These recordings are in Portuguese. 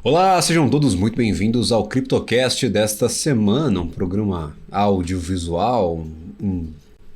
Olá, sejam todos muito bem-vindos ao CryptoCast desta semana, um programa audiovisual, um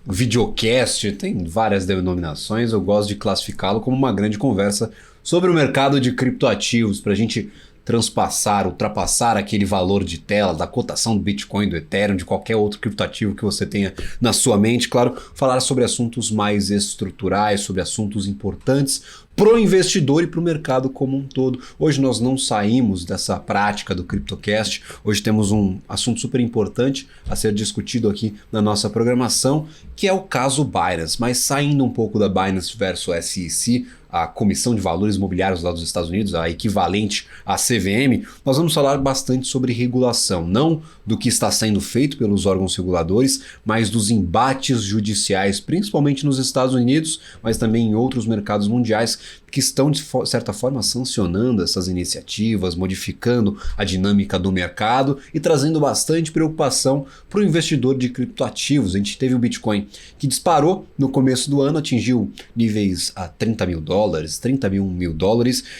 videocast, tem várias denominações, eu gosto de classificá-lo como uma grande conversa sobre o mercado de criptoativos, para a gente transpassar, ultrapassar aquele valor de tela da cotação do Bitcoin, do Ethereum, de qualquer outro criptoativo que você tenha na sua mente. Claro, falar sobre assuntos mais estruturais, sobre assuntos importantes pro investidor e pro mercado como um todo. Hoje nós não saímos dessa prática do CryptoCast. Hoje temos um assunto super importante a ser discutido aqui na nossa programação, que é o caso Binance. Mas saindo um pouco da Binance versus SEC, a Comissão de Valores Imobiliários lá dos Estados Unidos, a equivalente à CVM, nós vamos falar bastante sobre regulação, não do que está sendo feito pelos órgãos reguladores, mas dos embates judiciais, principalmente nos Estados Unidos, mas também em outros mercados mundiais, que estão, de certa forma, sancionando essas iniciativas, modificando a dinâmica do mercado e trazendo bastante preocupação para o investidor de criptoativos. A gente teve o Bitcoin que disparou no começo do ano, atingiu níveis a $30 mil, $31 mil,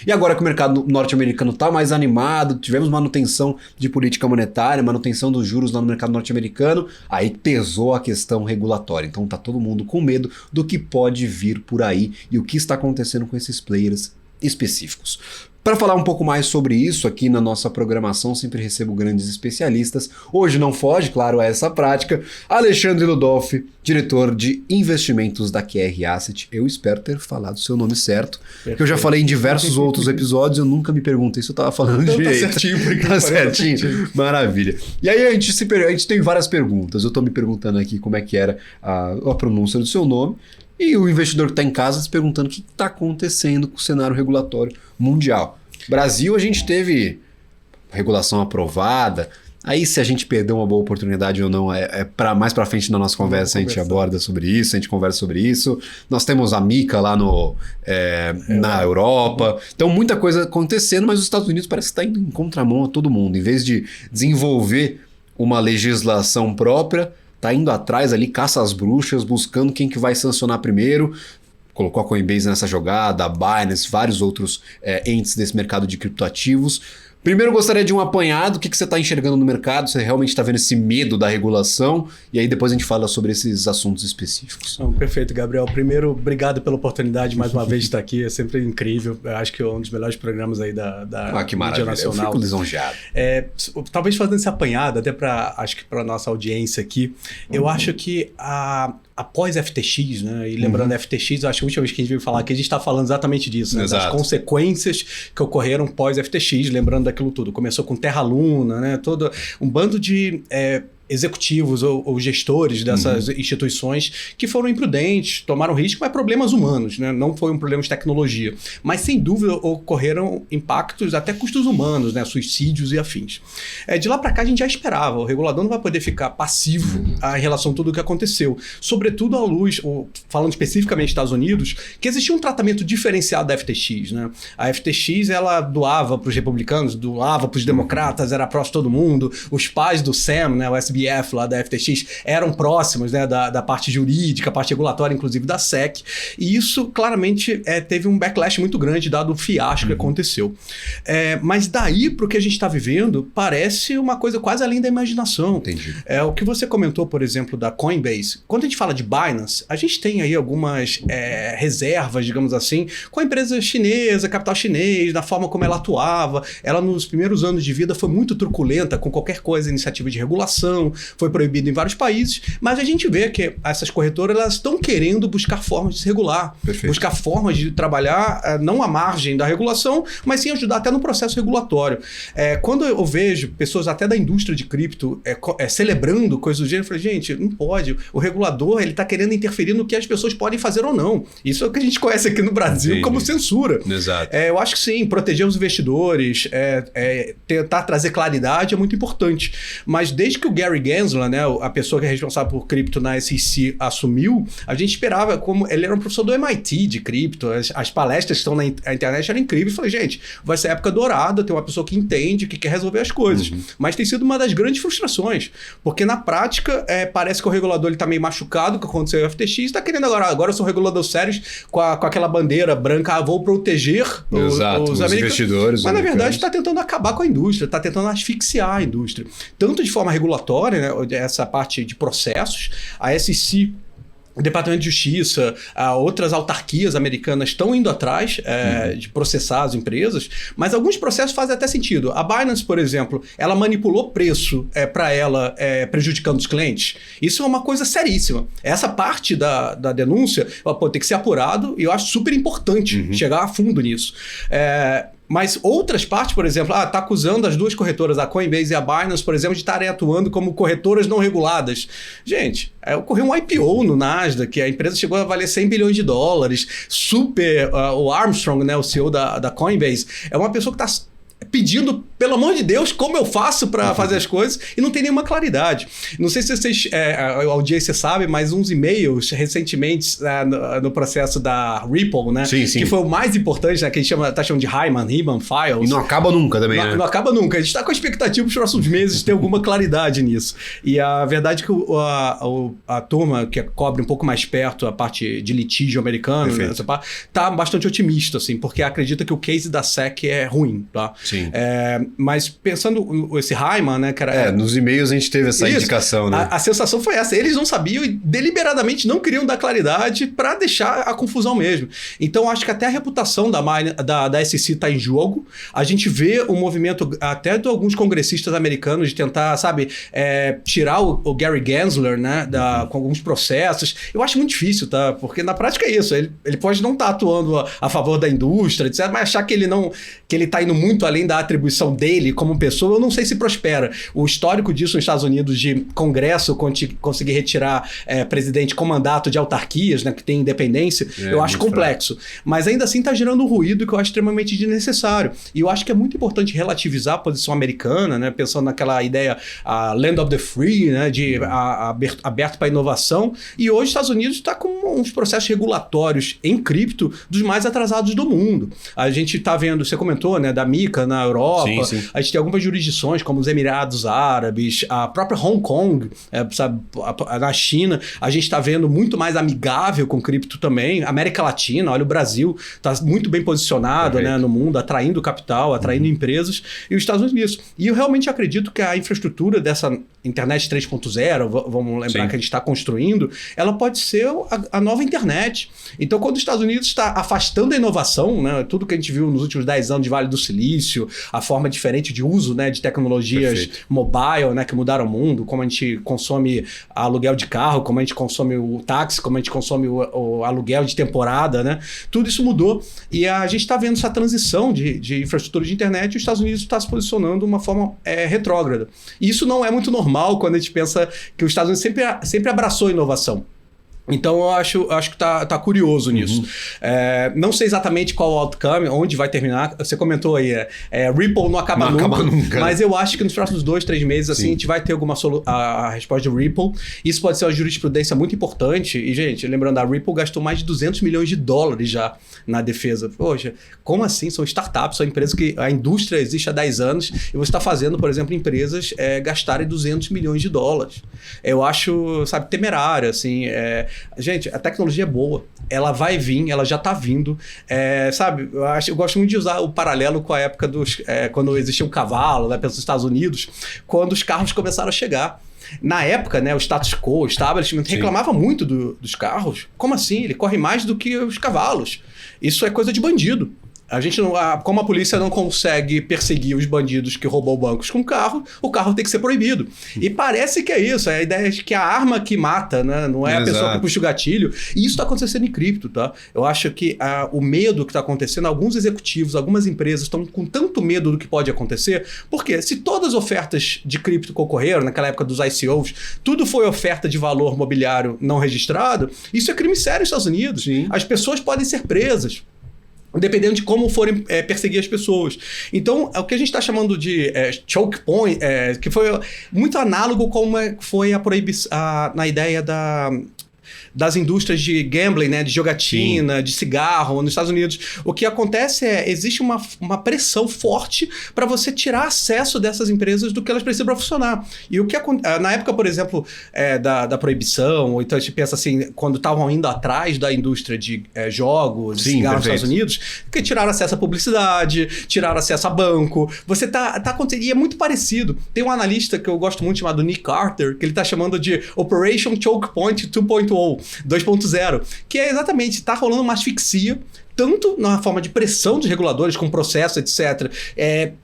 e agora que o mercado norte-americano está mais animado, tivemos manutenção de política monetária, manutenção dos juros lá no mercado norte-americano, aí pesou a questão regulatória. Então tá todo mundo com medo do que pode vir por aí e o que está acontecendo com esses players específicos. Para falar um pouco mais sobre isso aqui na nossa programação, sempre recebo grandes especialistas. Hoje não foge, claro, a essa prática. Alexandre Ludolfi, diretor de investimentos da QR Asset. Eu espero ter falado o seu nome certo, porque eu já falei em diversos outros episódios, eu nunca me perguntei se eu estava falando direito. Tá certinho, porque tá certinho. Maravilha. E aí a gente tem várias perguntas. Eu estou me perguntando aqui como é que era a pronúncia do seu nome. E o investidor que está em casa se perguntando o que está acontecendo com o cenário regulatório mundial. Brasil, a gente teve regulação aprovada. Aí, se a gente perdeu uma boa oportunidade ou não, mais para frente na nossa conversa a gente aborda sobre isso, a gente conversa sobre isso. Nós temos a MiCA lá na Europa. Então, muita coisa acontecendo, mas os Estados Unidos parece que está indo em contramão a todo mundo. Em vez de desenvolver uma legislação própria, tá indo atrás ali, caça às bruxas, buscando quem que vai sancionar primeiro. Colocou a Coinbase nessa jogada, a Binance, vários outros entes desse mercado de criptoativos. Primeiro, eu gostaria de um apanhado. O que você está enxergando no mercado? Você realmente está vendo esse medo da regulação? E aí depois a gente fala sobre esses assuntos específicos. Perfeito, Gabriel. Primeiro, obrigado pela oportunidade mais uma vez de estar aqui. É sempre incrível. Eu acho que é um dos melhores programas aí da que maravilha. Mídia Nacional. Eu fico lisonjeado. Talvez fazendo esse apanhado, até para a nossa audiência aqui, eu acho que após FTX, né? E lembrando FTX, eu acho que a última vez que a gente veio falar aqui, a gente está falando exatamente disso, né? Das consequências que ocorreram pós FTX, lembrando daquilo tudo. Começou com Terra Luna, né? Todo um bando de executivos ou gestores dessas instituições que foram imprudentes, tomaram risco, mas problemas humanos, né? Não foi um problema de tecnologia. Mas, sem dúvida, ocorreram impactos, até custos humanos, né? Suicídios e afins. De lá para cá, a gente já esperava. O regulador não vai poder ficar passivo em relação a tudo o que aconteceu. Sobretudo à luz, falando especificamente dos Estados Unidos, que existia um tratamento diferenciado da FTX, né? A FTX, ela doava para os republicanos, doava para os democratas, era próximo de todo mundo. Os pais do Sam, né? O SBF lá da FTX, eram próximos, né, da parte jurídica, parte regulatória, inclusive da SEC, e isso claramente teve um backlash muito grande dado o fiasco que aconteceu. Mas daí para o que a gente está vivendo, parece uma coisa quase além da imaginação. Entendi. O que você comentou, por exemplo, da Coinbase. Quando a gente fala de Binance, a gente tem aí algumas reservas, digamos assim, com a empresa chinesa, capital chinês, da forma como ela atuava. Ela, nos primeiros anos de vida, foi muito truculenta com qualquer coisa, iniciativa de regulação, foi proibido em vários países, mas a gente vê que essas corretoras elas estão querendo buscar formas de se regular, buscar formas de trabalhar não à margem da regulação, mas sim ajudar até no processo regulatório. Quando eu vejo pessoas até da indústria de cripto celebrando coisas do gênero, eu falei, gente, não pode. O regulador está querendo interferir no que as pessoas podem fazer ou não. Isso é o que a gente conhece aqui no Brasil como censura. Exato. Eu acho que sim, proteger os investidores, tentar trazer claridade é muito importante. Mas desde que o Gary Gary Gensler, né, a pessoa que é responsável por cripto na SEC, assumiu, a gente esperava, como ele era um professor do MIT de cripto, as palestras que estão na internet eram incríveis. Eu falei, gente, vai ser a época dourada, tem uma pessoa que entende, que quer resolver as coisas. Mas tem sido uma das grandes frustrações, porque na prática parece que o regulador está meio machucado com o que aconteceu no FTX, está querendo agora eu sou regulador sério com aquela bandeira branca, vou proteger os investidores. Mas na verdade está tentando acabar com a indústria, está tentando asfixiar a indústria. Tanto de forma regulatória, né, essa parte de processos, a SEC, o Departamento de Justiça, outras autarquias americanas estão indo atrás de processar as empresas, mas alguns processos fazem até sentido. A Binance, por exemplo, ela manipulou preço para ela, prejudicando os clientes. Isso é uma coisa seríssima. Essa parte da denúncia tem que ser apurado e eu acho super importante chegar a fundo nisso. Mas outras partes, por exemplo, está acusando as duas corretoras, a Coinbase e a Binance, por exemplo, de estarem atuando como corretoras não reguladas. Gente, ocorreu um IPO no Nasdaq, a empresa chegou a valer $100 bilhões. O Armstrong, né, o CEO da Coinbase, é uma pessoa que está pedindo, pelo amor de Deus, como eu faço para fazer as coisas, e não tem nenhuma claridade. Não sei se vocês, a audiência sabe, mas uns e-mails recentemente no processo da Ripple, né? Sim. Que foi o mais importante, né? Que a gente tá chamando de Hyman Files. E não acaba nunca também, né? Não acaba nunca. A gente está com a expectativa nos próximos meses de ter alguma claridade nisso. E a verdade é que a turma que cobre um pouco mais perto a parte de litígio americano, né, tá bastante otimista, assim, porque acredita que o case da SEC é ruim, tá? Sim. Mas pensando esse Hyman, né, cara... nos e-mails a gente teve essa indicação, né? A sensação foi essa. Eles não sabiam e deliberadamente não queriam dar claridade para deixar a confusão mesmo. Então, acho que até a reputação da SEC está em jogo. A gente vê um movimento até de alguns congressistas americanos de tentar, sabe, tirar o Gary Gensler, né, com alguns processos. Eu acho muito difícil, tá? Porque na prática é isso. Ele pode não estar atuando a favor da indústria, etc., mas achar que ele está indo muito além da atribuição dele como pessoa, eu não sei se prospera. O histórico disso nos Estados Unidos de Congresso conseguir retirar presidente com mandato de autarquias, né, que tem independência, eu acho complexo. Mas ainda assim está gerando um ruído que eu acho extremamente desnecessário. E eu acho que é muito importante relativizar a posição americana, né, pensando naquela ideia land of the free, né, de aberto para inovação. E hoje os Estados Unidos está com uns processos regulatórios em cripto dos mais atrasados do mundo. A gente está vendo, você comentou, né, da MiCA na Europa, sim. A gente tem algumas jurisdições como os Emirados Árabes, a própria Hong Kong, na China, a gente está vendo muito mais amigável com cripto também. América Latina, olha, o Brasil está muito bem posicionado, né, no mundo, atraindo capital, atraindo empresas, e os Estados Unidos. E eu realmente acredito que a infraestrutura dessa internet 3.0, vamos lembrar que a gente está construindo, ela pode ser a nova internet. Então, quando os Estados Unidos está afastando a inovação, né, tudo que a gente viu nos últimos 10 anos de Vale do Silício, a forma diferente de uso, né, de tecnologias mobile, né, que mudaram o mundo, como a gente consome aluguel de carro, como a gente consome o táxi, como a gente consome o aluguel de temporada, né? Tudo isso mudou. E a gente está vendo essa transição de infraestrutura de internet e os Estados Unidos está se posicionando de uma forma retrógrada. E isso não é muito normal quando a gente pensa que os Estados Unidos sempre abraçou a inovação. Então eu acho que tá curioso nisso. Não sei exatamente qual o outcome, onde vai terminar. Você comentou aí, Ripple não acaba nunca. Mas eu acho que nos próximos 2-3 meses assim, a gente vai ter a resposta de Ripple. Isso pode ser uma jurisprudência muito importante. E, gente, lembrando, a Ripple gastou mais de $200 milhões já na defesa. Poxa, como assim? São startups, são empresas que a indústria existe há 10 anos e você está fazendo, por exemplo, empresas gastarem $200 milhões. Eu acho, sabe, temerário, assim. Gente, a tecnologia é boa, ela vai vir, ela já está vindo, sabe, eu gosto muito de usar o paralelo com a época quando existia um cavalo, né, pelos Estados Unidos, quando os carros começaram a chegar. Na época, né, o status quo, o establishment reclamava muito dos carros. Como assim? Ele corre mais do que os cavalos. Isso é coisa de bandido. A gente não, como a polícia não consegue perseguir os bandidos que roubam bancos com o carro tem que ser proibido. E parece que é isso, a ideia de que a arma que mata, né, não é a pessoa que puxa o gatilho. E isso está acontecendo em cripto, tá? Eu acho que o medo que está acontecendo, alguns executivos, algumas empresas estão com tanto medo do que pode acontecer, porque se todas as ofertas de cripto que ocorreram, naquela época dos ICOs, tudo foi oferta de valor mobiliário não registrado, isso é crime sério nos Estados Unidos. Sim. As pessoas podem ser presas. dependendo de como forem perseguir as pessoas. Então, é o que a gente está chamando de choke point, que foi muito análogo como foi a proibição na ideia das indústrias de gambling, né, de jogatina, de cigarro nos Estados Unidos. O que acontece existe uma pressão forte para você tirar acesso dessas empresas do que elas precisam para funcionar. E o que na época, por exemplo, da proibição, ou então a gente pensa assim, quando estavam indo atrás da indústria de jogos, de cigarro nos Estados Unidos, que tiraram acesso à publicidade, tiraram acesso a banco. Você e é muito parecido. Tem um analista que eu gosto muito chamado Nick Carter, que ele está chamando de Operation Choke Point 2.0, que é exatamente, está rolando uma asfixia, tanto na forma de pressão dos reguladores, com processo, etc.,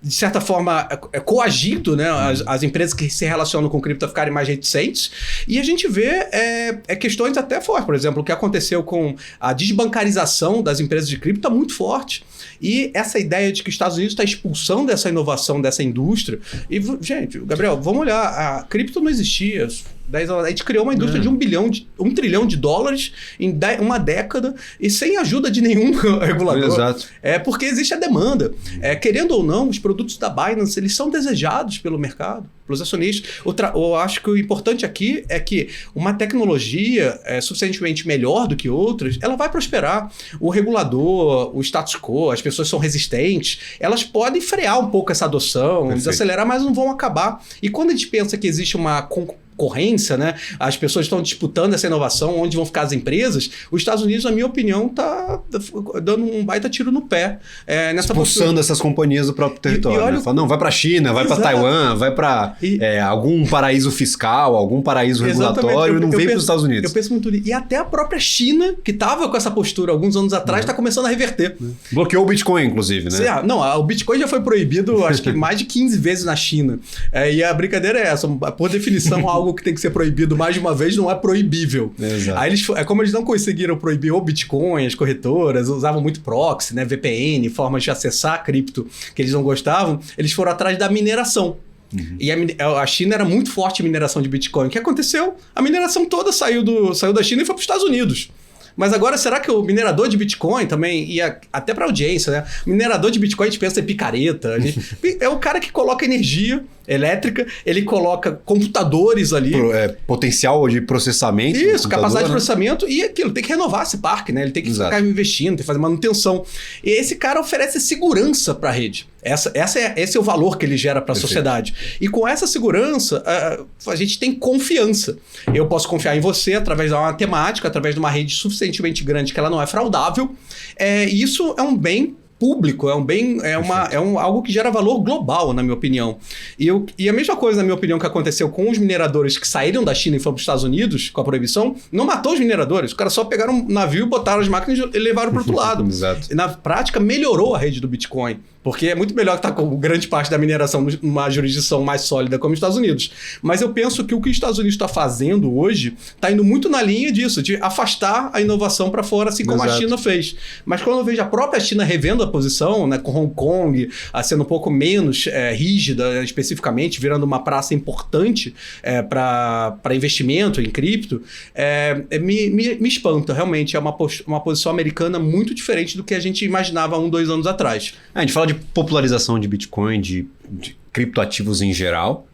de certa forma coagido, né, as empresas que se relacionam com cripto a ficarem mais reticentes, e a gente vê questões até fortes. Por exemplo, o que aconteceu com a desbancarização das empresas de cripto está muito forte. E essa ideia de que os Estados Unidos está expulsando essa inovação dessa indústria. E, gente, Gabriel, vamos olhar, a cripto não existia. A gente criou uma indústria de $1 trilhão em uma década e sem ajuda de nenhum regulador. Exato. Porque existe a demanda. Querendo ou não, os produtos da Binance eles são desejados pelo mercado, pelos acionistas. Eu acho que o importante aqui é que uma tecnologia suficientemente melhor do que outras, ela vai prosperar. O regulador, o status quo, as pessoas são resistentes, elas podem frear um pouco essa adoção, desacelerar, mas não vão acabar. E quando a gente pensa que existe uma concorrência, né? As pessoas estão disputando essa inovação, onde vão ficar as empresas. Os Estados Unidos, na minha opinião, está dando um baita tiro no pé. Expulsando essas companhias do próprio território. Olha, né? Fala, não, vai para a China, vai para Taiwan, vai para algum paraíso fiscal, algum paraíso regulatório e não vem para os Estados Unidos. Eu penso muito nisso. E até a própria China, que estava com essa postura alguns anos atrás, está começando a reverter. Bloqueou o Bitcoin, inclusive, né? O Bitcoin já foi proibido, acho que mais de 15 vezes na China. E a brincadeira é essa. Por definição, algo que tem que ser proibido mais de uma vez não é proibível. Exato. Aí como eles não conseguiram proibir o Bitcoin, as corretoras usavam muito proxy, né, VPN, formas de acessar a cripto que eles não gostavam, eles foram atrás da mineração. E a China era muito forte em mineração de Bitcoin. O que aconteceu? A mineração toda saiu da China e foi para os Estados Unidos. Mas agora, será que o minerador de Bitcoin também, e até para audiência, né? Minerador de Bitcoin, a gente pensa em picareta. É o cara que coloca energia elétrica, ele coloca computadores ali. Potencial de processamento. Isso, capacidade de processamento e aquilo. Tem que renovar esse parque, né? Ele tem que ficar investindo, tem que fazer manutenção. E esse cara oferece segurança para a rede. Esse é o valor que ele gera para a sociedade. E com essa segurança, a gente tem confiança. Eu posso confiar em você através de uma matemática, através de uma rede suficientemente grande que ela não é fraudável. E isso é um bem público, algo que gera valor global, na minha opinião. E a mesma coisa, na minha opinião, que aconteceu com os mineradores que saíram da China e foram para os Estados Unidos com a proibição, não matou os mineradores. Os caras só pegaram um navio, botaram as máquinas e levaram para o outro lado. Exato. E na prática, melhorou a rede do Bitcoin. Porque é muito melhor estar com grande parte da mineração numa jurisdição mais sólida como os Estados Unidos. Mas eu penso que o que os Estados Unidos está fazendo hoje está indo muito na linha disso, de afastar a inovação para fora, assim como a China fez. Mas quando eu vejo a própria China revendo a posição, né, com Hong Kong sendo um pouco menos rígida, especificamente, virando uma praça importante para investimento em cripto, me espanta. Realmente é uma posição americana muito diferente do que a gente imaginava 2 anos atrás. A gente fala de popularização de Bitcoin, de criptoativos em geral.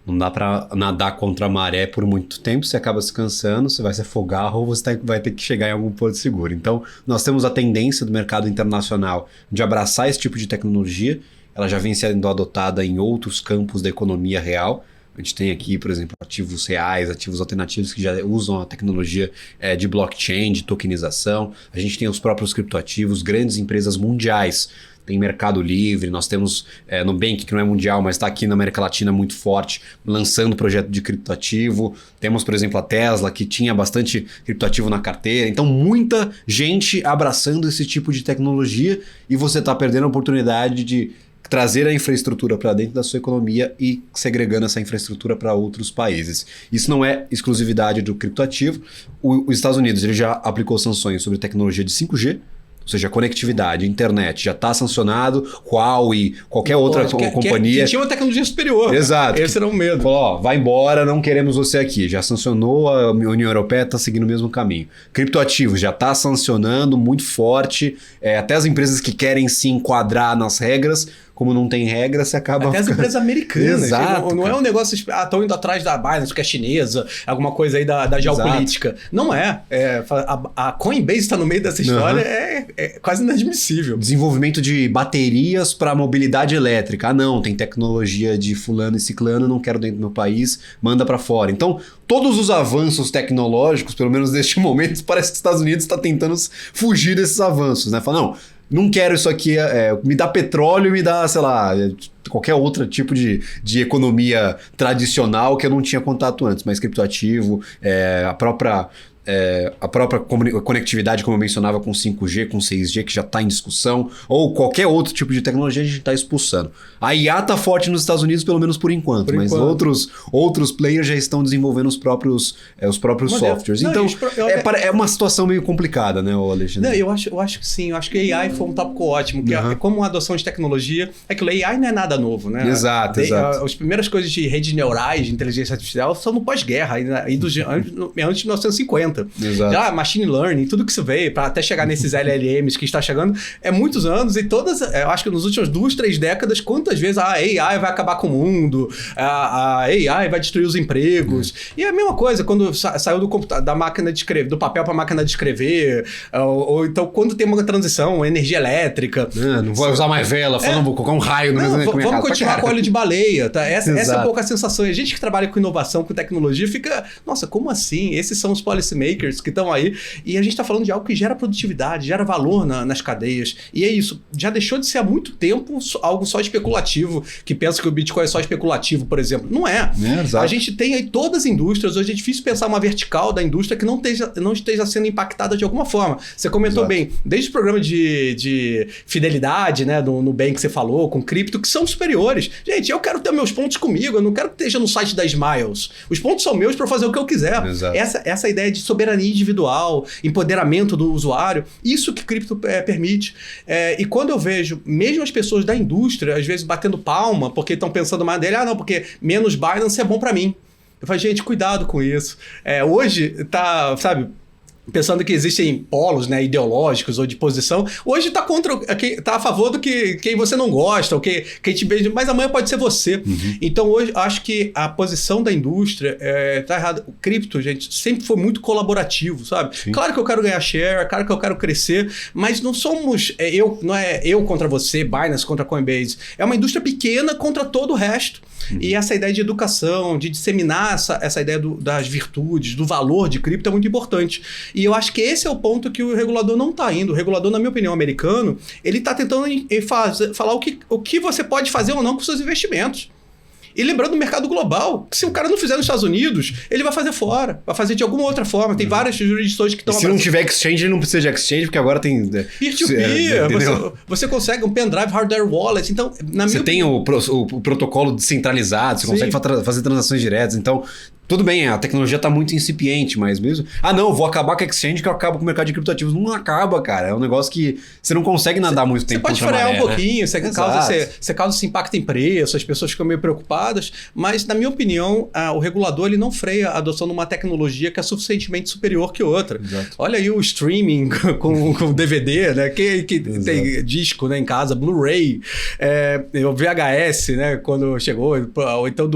Não dá para nadar contra a maré por muito tempo, você acaba se cansando, você vai se afogar ou você vai ter que chegar em algum porto seguro. Então, nós temos a tendência do mercado internacional de abraçar esse tipo de tecnologia. Ela já vem sendo adotada em outros campos da economia real. A gente tem aqui, por exemplo, ativos reais, ativos alternativos que já usam a tecnologia de blockchain, de tokenização. A gente tem os próprios criptoativos, grandes empresas mundiais. Tem Mercado Livre, nós temos Nubank, que não é mundial, mas está aqui na América Latina muito forte, lançando projeto de criptoativo. Temos, por exemplo, a Tesla, que tinha bastante criptoativo na carteira. Então, muita gente abraçando esse tipo de tecnologia e você está perdendo a oportunidade de trazer a infraestrutura para dentro da sua economia e segregando essa infraestrutura para outros países. Isso não é exclusividade do criptoativo. Os Estados Unidos ele já aplicou sanções sobre tecnologia de 5G, ou seja, conectividade, internet, já está sancionado, Huawei, qualquer outra companhia. Que tinha uma tecnologia superior. Exato. Esse era o medo. Falou, ó, vai embora, não queremos você aqui. Já sancionou, a União Europeia está seguindo o mesmo caminho. Criptoativos já está sancionando muito forte, até as empresas que querem se enquadrar nas regras, como não tem regra, você acaba... Até as empresas americanas. Exato, não é um negócio... estão indo atrás da Binance, que é chinesa, alguma coisa aí da geopolítica. Não é. A Coinbase está no meio dessa história, é quase inadmissível. Desenvolvimento de baterias para mobilidade elétrica. Ah, não, tem tecnologia de fulano e ciclano, não quero dentro do meu país, manda para fora. Então, todos os avanços tecnológicos, pelo menos neste momento, parece que os Estados Unidos está tentando fugir desses avanços, né? Fala, não quero isso aqui, me dá petróleo, me dá, sei lá, qualquer outro tipo de economia tradicional que eu não tinha contato antes, mas criptoativo, a própria conectividade, como eu mencionava, com 5G, com 6G, que já está em discussão, ou qualquer outro tipo de tecnologia, a gente está expulsando. A IA está forte nos Estados Unidos, pelo menos por enquanto, mas outros players já estão desenvolvendo os próprios softwares. Então, é uma situação meio complicada, né, Alexandre? Não, eu acho que sim. Eu acho que AI foi um tópico ótimo, que é como uma adoção de tecnologia. Aquilo, AI não é nada novo, né? Exato. As primeiras coisas de redes neurais, de inteligência artificial, são no pós-guerra, antes de 1950. Exato. Já machine learning, tudo que isso veio para até chegar nesses LLMs que está chegando, é muitos anos e eu acho que nos últimos 2-3 décadas, quantas vezes a AI vai acabar com o mundo, a AI vai destruir os empregos. E é a mesma coisa quando saiu da máquina de escrever, do papel para a máquina de escrever, ou então quando tem uma transição, energia elétrica. Não vou usar mais vela, vou colocar um raio no meu vamos continuar com óleo de baleia, tá? Essa é um pouco a sensação. A gente que trabalha com inovação, com tecnologia, fica, nossa, como assim? Esses são os policymakers que estão aí, e a gente está falando de algo que gera produtividade, gera valor nas cadeias, e é isso, já deixou de ser há muito tempo algo só especulativo, que pensa que o Bitcoin é só especulativo, por exemplo. Não é. A gente tem aí todas as indústrias, hoje é difícil pensar uma vertical da indústria que não esteja sendo impactada de alguma forma. Você comentou bem, desde o programa de fidelidade, né, no Nubank que você falou, com cripto, que são superiores. Gente, eu quero ter meus pontos comigo, eu não quero que esteja no site da Smiles. Os pontos são meus para fazer o que eu quiser. Essa ideia de soberania individual, empoderamento do usuário, isso que cripto permite. E quando eu vejo, mesmo as pessoas da indústria, às vezes batendo palma, porque estão pensando mais dele, não, porque menos Binance é bom para mim. Eu falo, gente, cuidado com isso. Hoje tá, sabe, pensando que existem polos, né, ideológicos ou de posição, hoje está tá a favor do que quem você não gosta, ou quem te beija, mas amanhã pode ser você. Então hoje acho que a posição da indústria tá errada. O cripto, gente, sempre foi muito colaborativo, sabe? Sim. Claro que eu quero ganhar share, claro que eu quero crescer, mas não somos não é eu contra você, Binance contra Coinbase. É uma indústria pequena contra todo o resto. E essa ideia de educação, de disseminar essa ideia das virtudes, do valor de cripto é muito importante. E eu acho que esse é o ponto que o regulador não está indo. O regulador, na minha opinião, americano, ele está tentando falar o que você pode fazer ou não com seus investimentos. E lembrando do mercado global, que se o cara não fizer nos Estados Unidos, ele vai fazer fora, vai fazer de alguma outra forma. Tem várias jurisdições que estão... Se não tiver exchange, ele não precisa de exchange, porque agora tem... Peer-to-peer, você consegue um pendrive hardware wallet. Então, você tem o protocolo descentralizado, você consegue fazer transações diretas. Então, tudo bem, a tecnologia está muito incipiente, mas mesmo... não, vou acabar com a exchange que eu acabo com o mercado de criptoativos. Não acaba, cara. É um negócio que você não consegue nadar muito tempo. Você pode frear um pouquinho, você causa esse impacto em preço, as pessoas ficam meio preocupadas, mas, na minha opinião, o regulador ele não freia a adoção de uma tecnologia que é suficientemente superior que outra. Exato. Olha aí o streaming com DVD, né? Que tem disco, né, em casa, Blu-ray, o VHS, né, quando chegou, ou então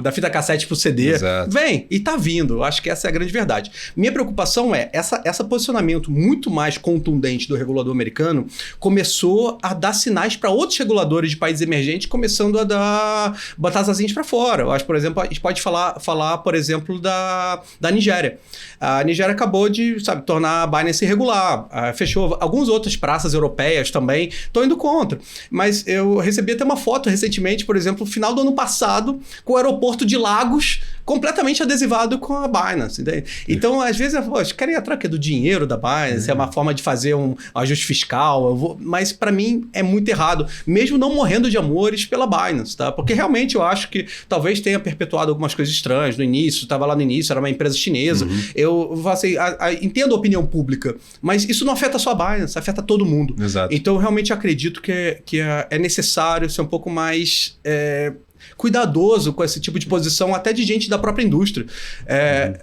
da fita cassete pro CD. Exato. Vem, e tá vindo. Acho que essa é a grande verdade. Minha preocupação é esse posicionamento muito mais contundente do regulador americano começou a dar sinais para outros reguladores de países emergentes, começando a botar as asinhas para fora. Eu acho, por exemplo, a gente pode falar por exemplo, da Nigéria. A Nigéria acabou de, tornar a Binance irregular. Fechou algumas outras praças europeias também. Estão indo contra. Mas eu recebi até uma foto recentemente, por exemplo, no final do ano passado, com o aeroporto de Lagos produtos completamente adesivado com a Binance. Entende? Então, às vezes, eles querem a troca do dinheiro da Binance, é uma forma de fazer um ajuste fiscal, mas para mim é muito errado, mesmo não morrendo de amores pela Binance, tá? Porque realmente eu acho que talvez tenha perpetuado algumas coisas estranhas no início, estava lá no início, era uma empresa chinesa, eu assim, entendo a opinião pública, mas isso não afeta só a Binance, afeta todo mundo. Exato. Então, eu realmente acredito que é necessário ser um pouco mais... cuidadoso com esse tipo de posição, até de gente da própria indústria.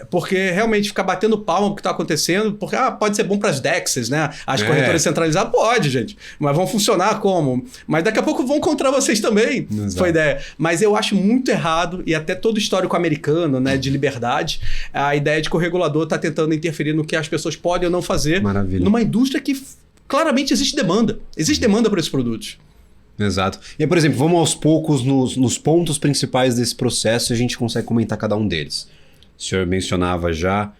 Porque realmente ficar batendo palma pro que está acontecendo, porque pode ser bom para as DEXs, né? As corretoras centralizadas, pode, gente. Mas vão funcionar como? Mas daqui a pouco vão contra vocês também. Exato. Foi ideia. Mas eu acho muito errado, e até todo o histórico americano, né, de liberdade, a ideia de que o regulador está tentando interferir no que as pessoas podem ou não fazer. Maravilha. Numa indústria que claramente existe demanda. Existe demanda por esses produtos. Exato. E, por exemplo, vamos aos poucos nos pontos principais desse processo e a gente consegue comentar cada um deles. O senhor mencionava já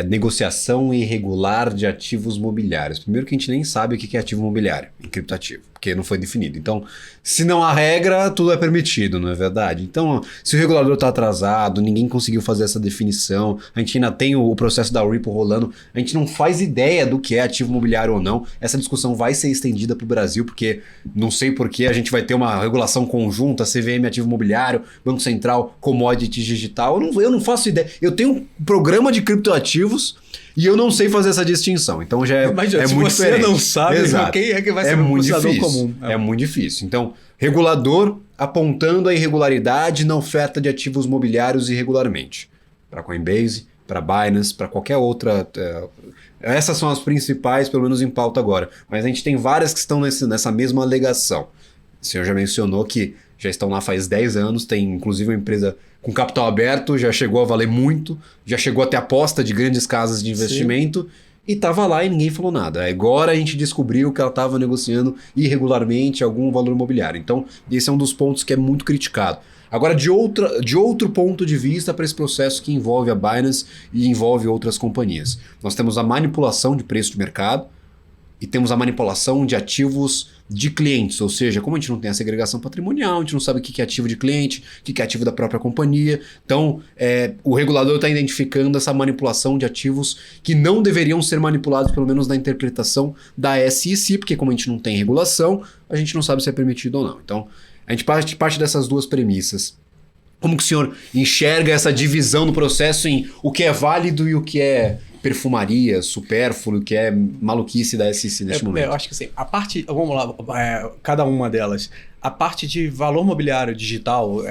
negociação irregular de ativos mobiliários. Primeiro que a gente nem sabe o que é ativo mobiliário em criptoativo, porque não foi definido. Então, se não há regra, tudo é permitido, não é verdade? Então, se o regulador está atrasado, ninguém conseguiu fazer essa definição, a gente ainda tem o processo da Ripple rolando, a gente não faz ideia do que é ativo mobiliário ou não. Essa discussão vai ser estendida para o Brasil, porque não sei por que a gente vai ter uma regulação conjunta, CVM ativo mobiliário, Banco Central, commodities digital. Eu não faço ideia. Eu tenho um programa de criptoativos e eu não sei fazer essa distinção. Então já é muito diferente. Se você não sabe, quem é que vai ser um usuário comum? É muito difícil. Então, regulador apontando a irregularidade na oferta de ativos mobiliários irregularmente. Para Coinbase, para Binance, para qualquer outra... essas são as principais, pelo menos em pauta agora. Mas a gente tem várias que estão nessa mesma alegação. O senhor já mencionou que já estão lá faz 10 anos, tem inclusive uma empresa com capital aberto, já chegou a valer muito, já chegou a ter aposta de grandes casas de investimento. Sim. E estava lá e ninguém falou nada. Agora a gente descobriu que ela estava negociando irregularmente algum valor imobiliário. Então, esse é um dos pontos que é muito criticado. Agora, de outro ponto de vista para esse processo que envolve a Binance e envolve outras companhias. Nós temos a manipulação de preço de mercado e temos a manipulação de ativos de clientes, ou seja, como a gente não tem a segregação patrimonial, a gente não sabe o que é ativo de cliente, o que é ativo da própria companhia. Então, o regulador está identificando essa manipulação de ativos que não deveriam ser manipulados, pelo menos na interpretação da SEC, porque como a gente não tem regulação, a gente não sabe se é permitido ou não. Então, a gente parte dessas duas premissas. Como que o senhor enxerga essa divisão no processo em o que é válido e o que é perfumaria, supérfluo, que é maluquice da SEC neste momento? Eu acho que sim. A parte, vamos lá, cada uma delas. A parte de valor mobiliário digital,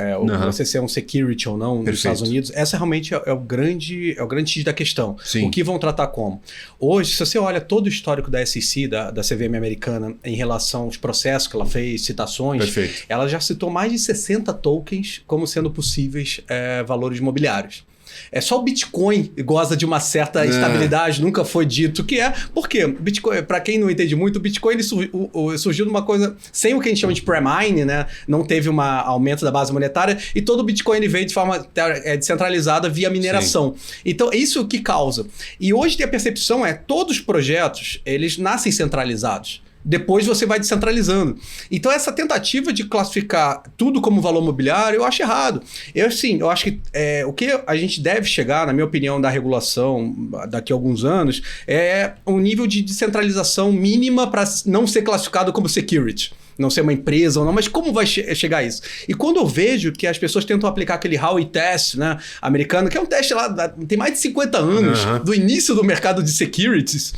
você ser um security ou não nos Estados Unidos, essa realmente é o grande X da questão. Sim. O que vão tratar como? Hoje, se você olha todo o histórico da SEC, da CVM americana, em relação aos processos que ela fez, citações, Perfeito. Ela já citou mais de 60 tokens como sendo possíveis valores mobiliários. É só o Bitcoin goza de uma certa estabilidade, nunca foi dito que é. Por quê? Bitcoin, para quem não entende muito, o Bitcoin ele surgiu de uma coisa sem o que a gente chama de pre-mine, né? Não teve um aumento da base monetária e todo o Bitcoin ele veio de forma descentralizada via mineração. Sim. Então, é isso que causa. E hoje a percepção todos os projetos, eles nascem centralizados. Depois você vai descentralizando. Então, essa tentativa de classificar tudo como valor mobiliário, eu acho errado. Eu acho que o que a gente deve chegar, na minha opinião, da regulação daqui a alguns anos, é um nível de descentralização mínima para não ser classificado como security. Não ser uma empresa ou não, mas como vai chegar a isso? E quando eu vejo que as pessoas tentam aplicar aquele Howey Test, né, americano, que é um teste lá, tem mais de 50 anos, do início do mercado de securities,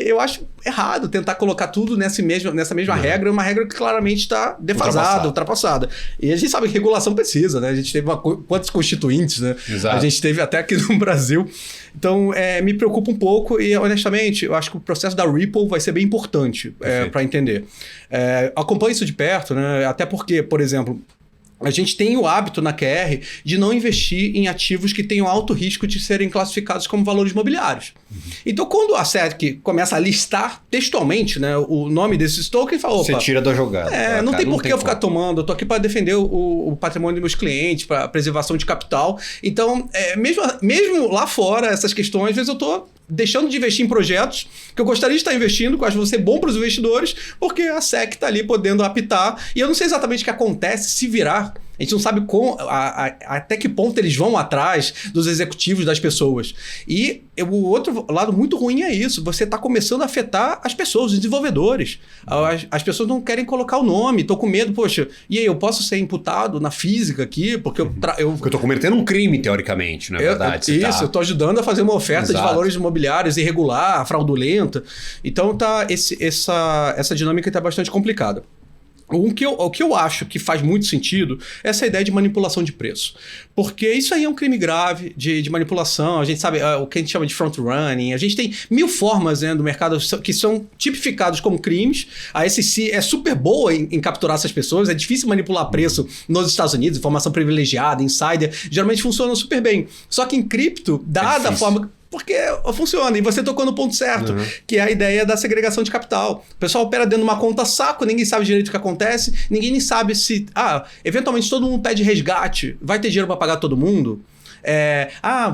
eu acho errado tentar colocar tudo nessa mesma regra, uma regra que claramente está defasada, ultrapassada. E a gente sabe que regulação precisa, né? A gente teve quantos constituintes, né? Exato. A gente teve até aqui no Brasil. Então, me preocupa um pouco e, honestamente, eu acho que o processo da Ripple vai ser bem importante para entender. Acompanho isso de perto, né? Até porque, por exemplo, a gente tem o hábito na QR de não investir em ativos que tenham alto risco de serem classificados como valores mobiliários. Então, quando a SEC começa a listar textualmente, né, o nome desses tokens, fala, opa, você tira da jogada. Não tem por que eu ficar tomando, eu tô aqui para defender o patrimônio dos meus clientes, para preservação de capital. Então, mesmo lá fora, essas questões, às vezes eu tô deixando de investir em projetos que eu gostaria de estar investindo, que eu acho que vão ser bom para os investidores, porque a SEC está ali podendo apitar. E eu não sei exatamente o que acontece se virar A gente não sabe até que ponto eles vão atrás dos executivos das pessoas. E o outro lado muito ruim é isso. Você está começando a afetar as pessoas, os desenvolvedores. As pessoas não querem colocar o nome, estão com medo. Poxa, e aí, eu posso ser imputado na física aqui? Porque Porque eu estou cometendo um crime, teoricamente, não é verdade? Eu estou ajudando a fazer uma oferta de valores imobiliários irregular, fraudulenta. Então, essa dinâmica está bastante complicada. O que eu acho que faz muito sentido é essa ideia de manipulação de preço. Porque isso aí é um crime grave de manipulação. A gente sabe o que a gente chama de front-running. A gente tem 1000 formas, né, do mercado que são tipificados como crimes. A SEC é super boa em capturar essas pessoas. É difícil manipular preço nos Estados Unidos. Informação privilegiada, insider. Geralmente funciona super bem. Só que em cripto, dada a forma... Porque funciona, e você tocou no ponto certo, que é a ideia da segregação de capital. O pessoal opera dentro de uma conta saco, ninguém sabe direito o que acontece, ninguém nem sabe se... eventualmente todo mundo pede resgate, vai ter dinheiro para pagar todo mundo?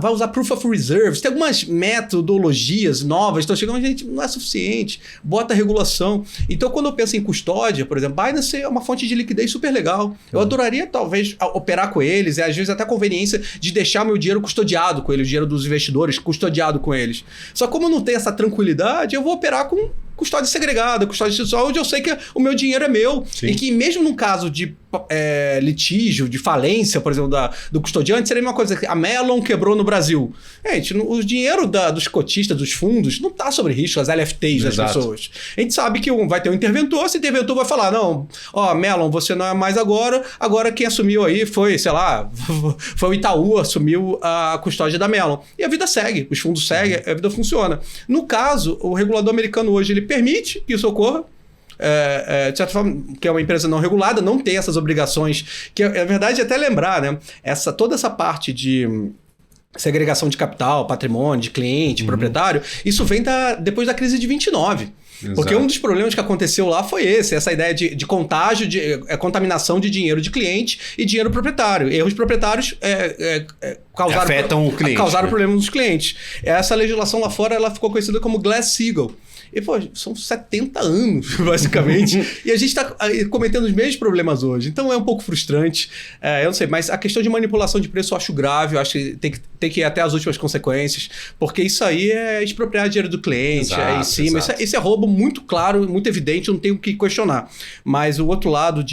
Vai usar Proof of Reserves. Tem algumas metodologias novas, estão chegando, gente, não é suficiente. Bota regulação. Então, quando eu penso em custódia, por exemplo, Binance é uma fonte de liquidez super legal. Eu adoraria, talvez, operar com eles, e às vezes até a conveniência de deixar meu dinheiro custodiado com eles, o dinheiro dos investidores custodiado com eles. Só como eu não tenho essa tranquilidade, eu vou operar com custódia segregada, custódia institucional, onde eu sei que o meu dinheiro é meu. Sim. E que mesmo num caso de litígio, de falência, por exemplo, do custodiante, seria uma coisa que a Mellon quebrou no Brasil. Gente, o dinheiro dos cotistas, dos fundos, não está sobre risco, as LFTs das pessoas. A gente sabe que vai ter um interventor, esse interventor vai falar, não, Mellon, você não é mais agora quem assumiu aí foi, sei lá, foi o Itaú, assumiu a custódia da Mellon. E a vida segue, os fundos seguem, a vida funciona. No caso, o regulador americano hoje, ele permite que isso ocorra, de certa forma, que é uma empresa não regulada, não tem essas obrigações, que é verdade até lembrar, né? Toda essa parte de segregação de capital, patrimônio, de cliente, proprietário, isso vem depois da crise de 29. Exato. Porque um dos problemas que aconteceu lá foi essa ideia de contágio, de contaminação de dinheiro de cliente e dinheiro proprietário. Erros proprietários afetam o cliente, causaram problemas nos clientes. Essa legislação lá fora ela ficou conhecida como Glass-Steagall. E, são 70 anos, basicamente, e a gente está cometendo os mesmos problemas hoje. Então, é um pouco frustrante. Eu não sei, mas a questão de manipulação de preço eu acho grave, eu acho que tem que ir até as últimas consequências, porque isso aí é expropriar dinheiro do cliente, em cima. Isso é roubo muito claro, muito evidente, não tem o que questionar. Mas o outro lado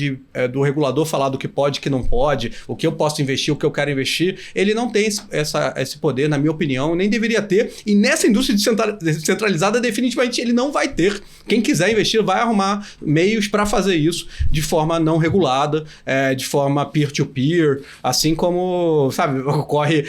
do regulador falar do que pode e que não pode, o que eu posso investir, o que eu quero investir, ele não tem esse poder, na minha opinião, nem deveria ter. E nessa indústria descentralizada, definitivamente, ele não vai ter. Quem quiser investir vai arrumar meios para fazer isso de forma não regulada, de forma peer-to-peer, assim como, sabe, ocorre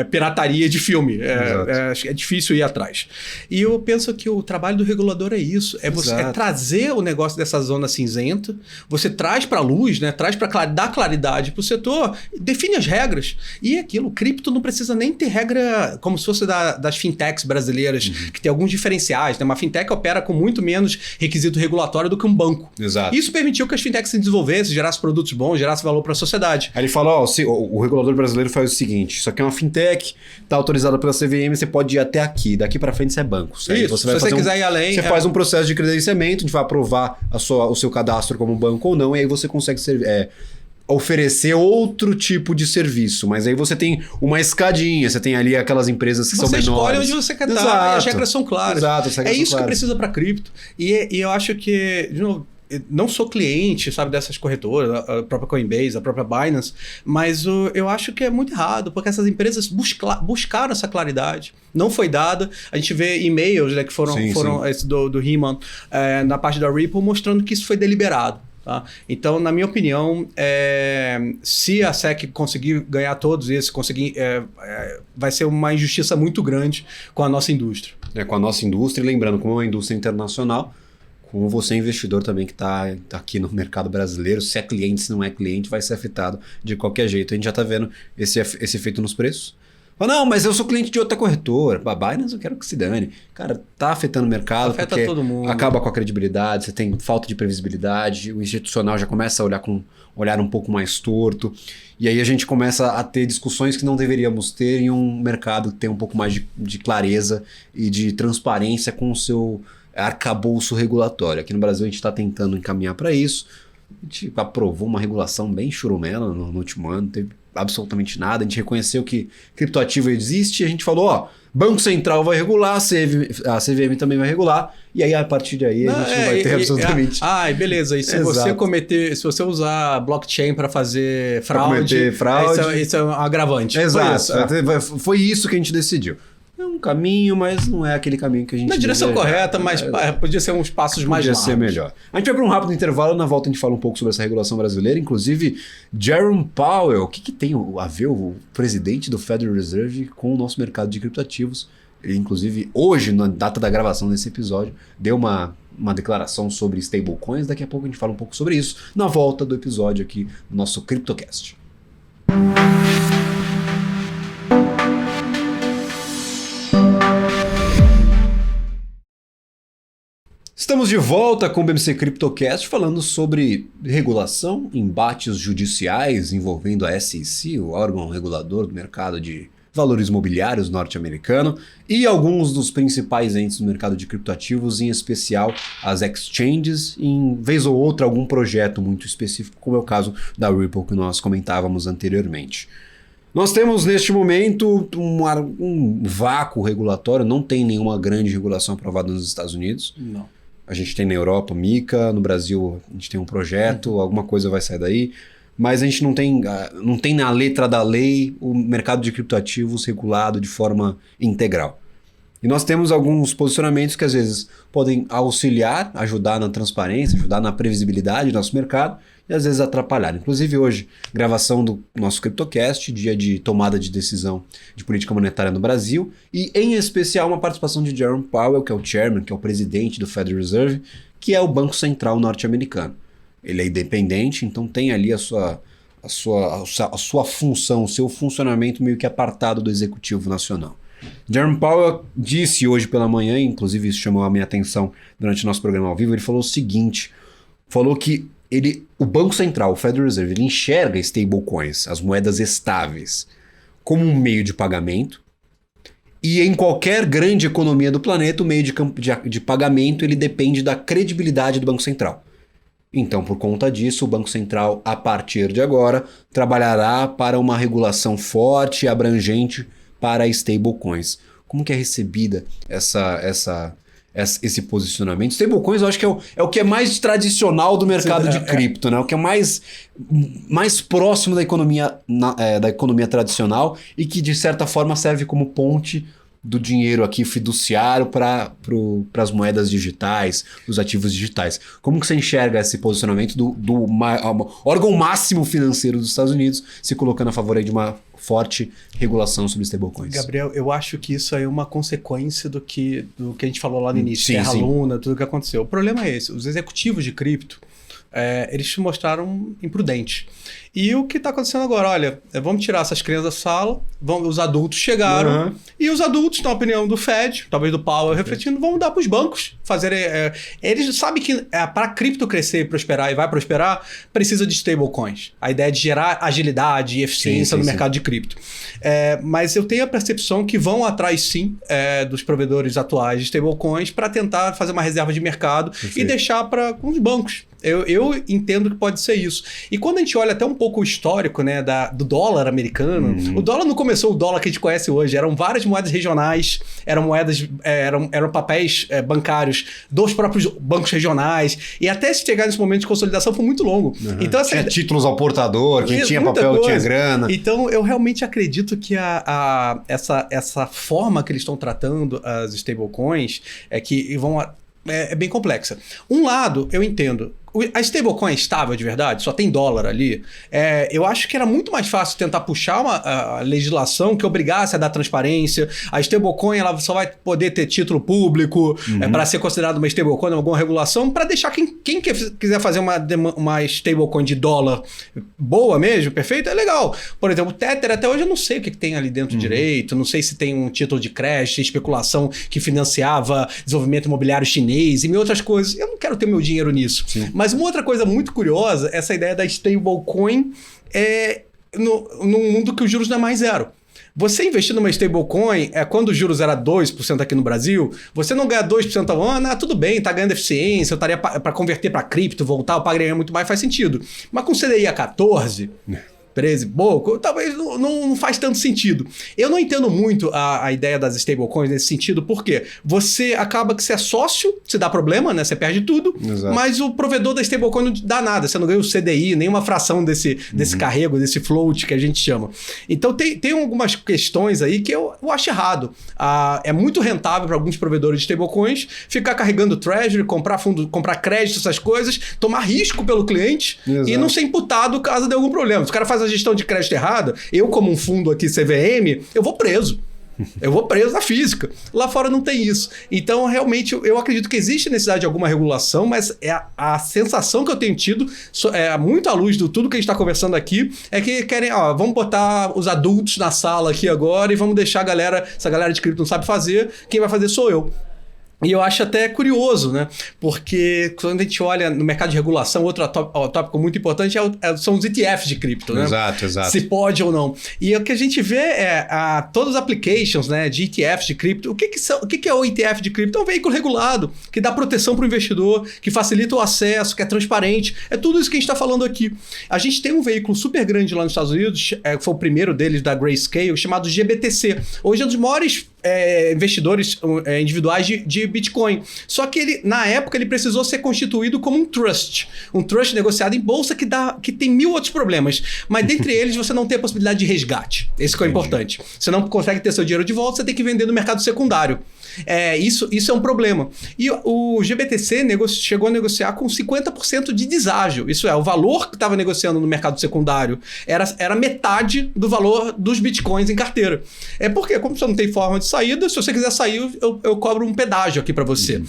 pirataria de filme. É difícil ir atrás. E eu penso que o trabalho do regulador é isso, é trazer o negócio dessa zona cinzenta, você traz para a luz, né, traz para dar claridade para o setor, define as regras. E aquilo, o cripto não precisa nem ter regra como se fosse das fintechs brasileiras, que tem alguns diferenciais, né? Uma fintech opera com muito menos requisito regulatório do que um banco. Exato. Isso permitiu que as fintechs se desenvolvessem, gerassem produtos bons, gerassem valor para a sociedade. Aí ele fala, o regulador brasileiro faz o seguinte, isso aqui é uma fintech, está autorizada pela CVM, você pode ir até aqui, daqui para frente isso é banco. Isso, se você quiser ir além... Você faz um processo de credenciamento, a gente vai aprovar o seu cadastro como banco ou não, e aí você consegue oferecer outro tipo de serviço, mas aí você tem uma escadinha, você tem ali aquelas empresas que são menores. Você escolhe onde você quer estar e as regras são claras. Exato, as regras são claras. Que precisa para cripto. E eu acho que, de novo, não sou cliente, sabe, dessas corretoras, a própria Coinbase, a própria Binance, mas eu acho que é muito errado, porque essas empresas buscaram essa claridade, não foi dada. A gente vê e-mails, né, que foram esse do Riemann na parte da Ripple, mostrando que isso foi deliberado. Tá? Então, na minha opinião, se a SEC conseguir ganhar todos esses, vai ser uma injustiça muito grande com a nossa indústria. Com a nossa indústria, lembrando, como é uma indústria internacional, como você investidor também que está aqui no mercado brasileiro, se é cliente, se não é cliente, vai ser afetado de qualquer jeito. A gente já está vendo esse efeito nos preços. Não, mas eu sou cliente de outra corretora. Binance eu quero que se dane. Cara, tá afetando o mercado. Afeta porque todo mundo. Acaba com a credibilidade, você tem falta de previsibilidade, o institucional já começa a olhar com um olhar um pouco mais torto. E aí a gente começa a ter discussões que não deveríamos ter em um mercado que tem um pouco mais de clareza e de transparência com o seu arcabouço regulatório. Aqui no Brasil a gente está tentando encaminhar para isso. A gente aprovou uma regulação bem churumela no último ano, não teve absolutamente nada. A gente reconheceu que criptoativo existe e a gente falou, ó, Banco Central vai regular, a CVM também vai regular, e aí a partir daí a gente não vai ter absolutamente... beleza. E se você se você usar blockchain para fazer fraude, isso é um agravante. Exato. Foi isso que a gente decidiu. É um caminho, mas não é aquele caminho que a gente... Na direção correta, mas podia ser uns passos mais largos. Podia ser melhor. A gente vai para um rápido intervalo, na volta a gente fala um pouco sobre essa regulação brasileira, inclusive Jerome Powell. O que tem a ver o presidente do Federal Reserve com o nosso mercado de criptoativos? Ele, inclusive, hoje, na data da gravação desse episódio, deu uma declaração sobre stablecoins. Daqui a pouco a gente fala um pouco sobre isso na volta do episódio aqui no nosso CryptoCast. Estamos de volta com o BMC CryptoCast falando sobre regulação, embates judiciais envolvendo a SEC, o órgão regulador do mercado de valores imobiliários norte-americano, e alguns dos principais entes do mercado de criptoativos, em especial as exchanges, e em vez ou outra algum projeto muito específico, como é o caso da Ripple que nós comentávamos anteriormente. Nós temos neste momento um vácuo regulatório, não tem nenhuma grande regulação aprovada nos Estados Unidos. Não. A gente tem na Europa MiCA, no Brasil a gente tem um projeto, alguma coisa vai sair daí, mas a gente não tem na letra da lei o mercado de criptoativos regulado de forma integral. E nós temos alguns posicionamentos que às vezes podem auxiliar, ajudar na transparência, ajudar na previsibilidade do nosso mercado e às vezes atrapalhar. Inclusive hoje, gravação do nosso CryptoCast, dia de tomada de decisão de política monetária no Brasil e em especial uma participação de Jerome Powell, que é o chairman, que é o presidente do Federal Reserve, que é o Banco Central norte-americano. Ele é independente, então tem ali a sua função, o seu funcionamento meio que apartado do Executivo Nacional. Jerome Powell disse hoje pela manhã, inclusive isso chamou a minha atenção durante o nosso programa ao vivo, ele falou o seguinte, falou que o Banco Central, o Federal Reserve, ele enxerga stablecoins, as moedas estáveis, como um meio de pagamento, e em qualquer grande economia do planeta, o meio de pagamento ele depende da credibilidade do Banco Central. Então, por conta disso, o Banco Central, a partir de agora, trabalhará para uma regulação forte e abrangente para stablecoins. Como que é recebida esse posicionamento? Stablecoins eu acho que é o que é mais tradicional do mercado de cripto, né? O que é mais próximo da economia tradicional e que, de certa forma, serve como ponte do dinheiro aqui fiduciário para as moedas digitais, os ativos digitais. Como que você enxerga esse posicionamento do órgão máximo financeiro dos Estados Unidos se colocando a favor aí de uma forte regulação sobre stablecoins? Gabriel, eu acho que isso aí é uma consequência do que a gente falou lá no início, Terra Luna, tudo que aconteceu. O problema é esse, os executivos de cripto, eles se mostraram imprudentes. E o que está acontecendo agora? Olha, vamos tirar essas crianças da sala, os adultos chegaram, e os adultos, na opinião do Fed, talvez do Powell, refletindo, vão dar para os bancos fazerem... eles sabem que para a cripto crescer e prosperar, e vai prosperar, precisa de stablecoins. A ideia de gerar agilidade e eficiência no mercado de cripto. Mas eu tenho a percepção que vão atrás, sim, dos provedores atuais de stablecoins para tentar fazer uma reserva de mercado e deixar para os bancos. Eu entendo que pode ser isso. E quando a gente olha até um pouco o histórico, né, do dólar americano, o dólar não começou o dólar que a gente conhece hoje, eram várias moedas regionais, eram papéis bancários dos próprios bancos regionais, e até se chegar nesse momento de consolidação foi muito longo. Então, assim, tinha títulos ao portador, quem tinha papel tinha grana. Então eu realmente acredito que essa forma que eles estão tratando as stablecoins é bem complexa. Um lado, eu entendo. A stablecoin é estável de verdade? Só tem dólar ali? Eu acho que era muito mais fácil tentar puxar a legislação que obrigasse a dar transparência. A stablecoin ela só vai poder ter título público para ser considerada uma stablecoin, alguma regulação, para deixar quem quiser fazer uma stablecoin de dólar boa mesmo, perfeita, é legal. Por exemplo, o Tether, até hoje eu não sei o que tem ali dentro direito, não sei se tem um título de crédito, especulação que financiava desenvolvimento imobiliário chinês e outras coisas. Eu não quero ter meu dinheiro nisso. Mas uma outra coisa muito curiosa, essa ideia da stablecoin num mundo que os juros não é mais zero. Você investir numa stablecoin, quando os juros era 2% aqui no Brasil, você não ganha 2% ao ano, tudo bem, tá ganhando eficiência, eu estaria para converter para cripto, voltar, eu pagaria muito mais, faz sentido. Mas com CDI a 14... 13 pouco, talvez não faz tanto sentido. Eu não entendo muito a ideia das stablecoins nesse sentido, porque você acaba que você é sócio, se dá problema, né? Você perde tudo, Exato. Mas o provedor da stablecoin não dá nada, você não ganha o CDI, nenhuma fração desse carrego, desse float que a gente chama. Então tem algumas questões aí que eu acho errado. É muito rentável para alguns provedores de stablecoins ficar carregando treasury, comprar fundo, comprar crédito, essas coisas, tomar risco pelo cliente. Exato. E não ser imputado caso dê algum problema. Se o cara faz a gestão de crédito errada, eu como um fundo aqui CVM, eu vou preso. Eu vou preso na física. Lá fora não tem isso. Então, realmente, eu acredito que existe necessidade de alguma regulação, mas a sensação que eu tenho tido, muito à luz de tudo que a gente está conversando aqui, é que querem, vamos botar os adultos na sala aqui agora e vamos deixar a galera, se a galera de cripto não sabe fazer, quem vai fazer sou eu. E eu acho até curioso, né? Porque quando a gente olha no mercado de regulação, outro tópico muito importante são os ETFs de cripto, né? Exato. Se pode ou não. E o que a gente vê todas as applications, né, de ETFs de cripto. O que é o ETF de cripto? É um veículo regulado, que dá proteção para o investidor, que facilita o acesso, que é transparente. É tudo isso que a gente está falando aqui. A gente tem um veículo super grande lá nos Estados Unidos, foi o primeiro deles da Grayscale, chamado GBTC. Hoje é um dos maiores investidores individuais de Bitcoin. Só que na época ele precisou ser constituído como um trust. Um trust negociado em bolsa que tem 1000 outros problemas. Mas dentre eles você não tem a possibilidade de resgate. Esse que é o importante. Você não consegue ter seu dinheiro de volta, você tem que vender no mercado secundário. Isso é um problema. E o GBTC chegou a negociar com 50% de deságio. Isso é, o valor que estava negociando no mercado secundário era metade do valor dos bitcoins em carteira. Porque como você não tem forma de saída, se você quiser sair, eu cobro um pedágio aqui para você.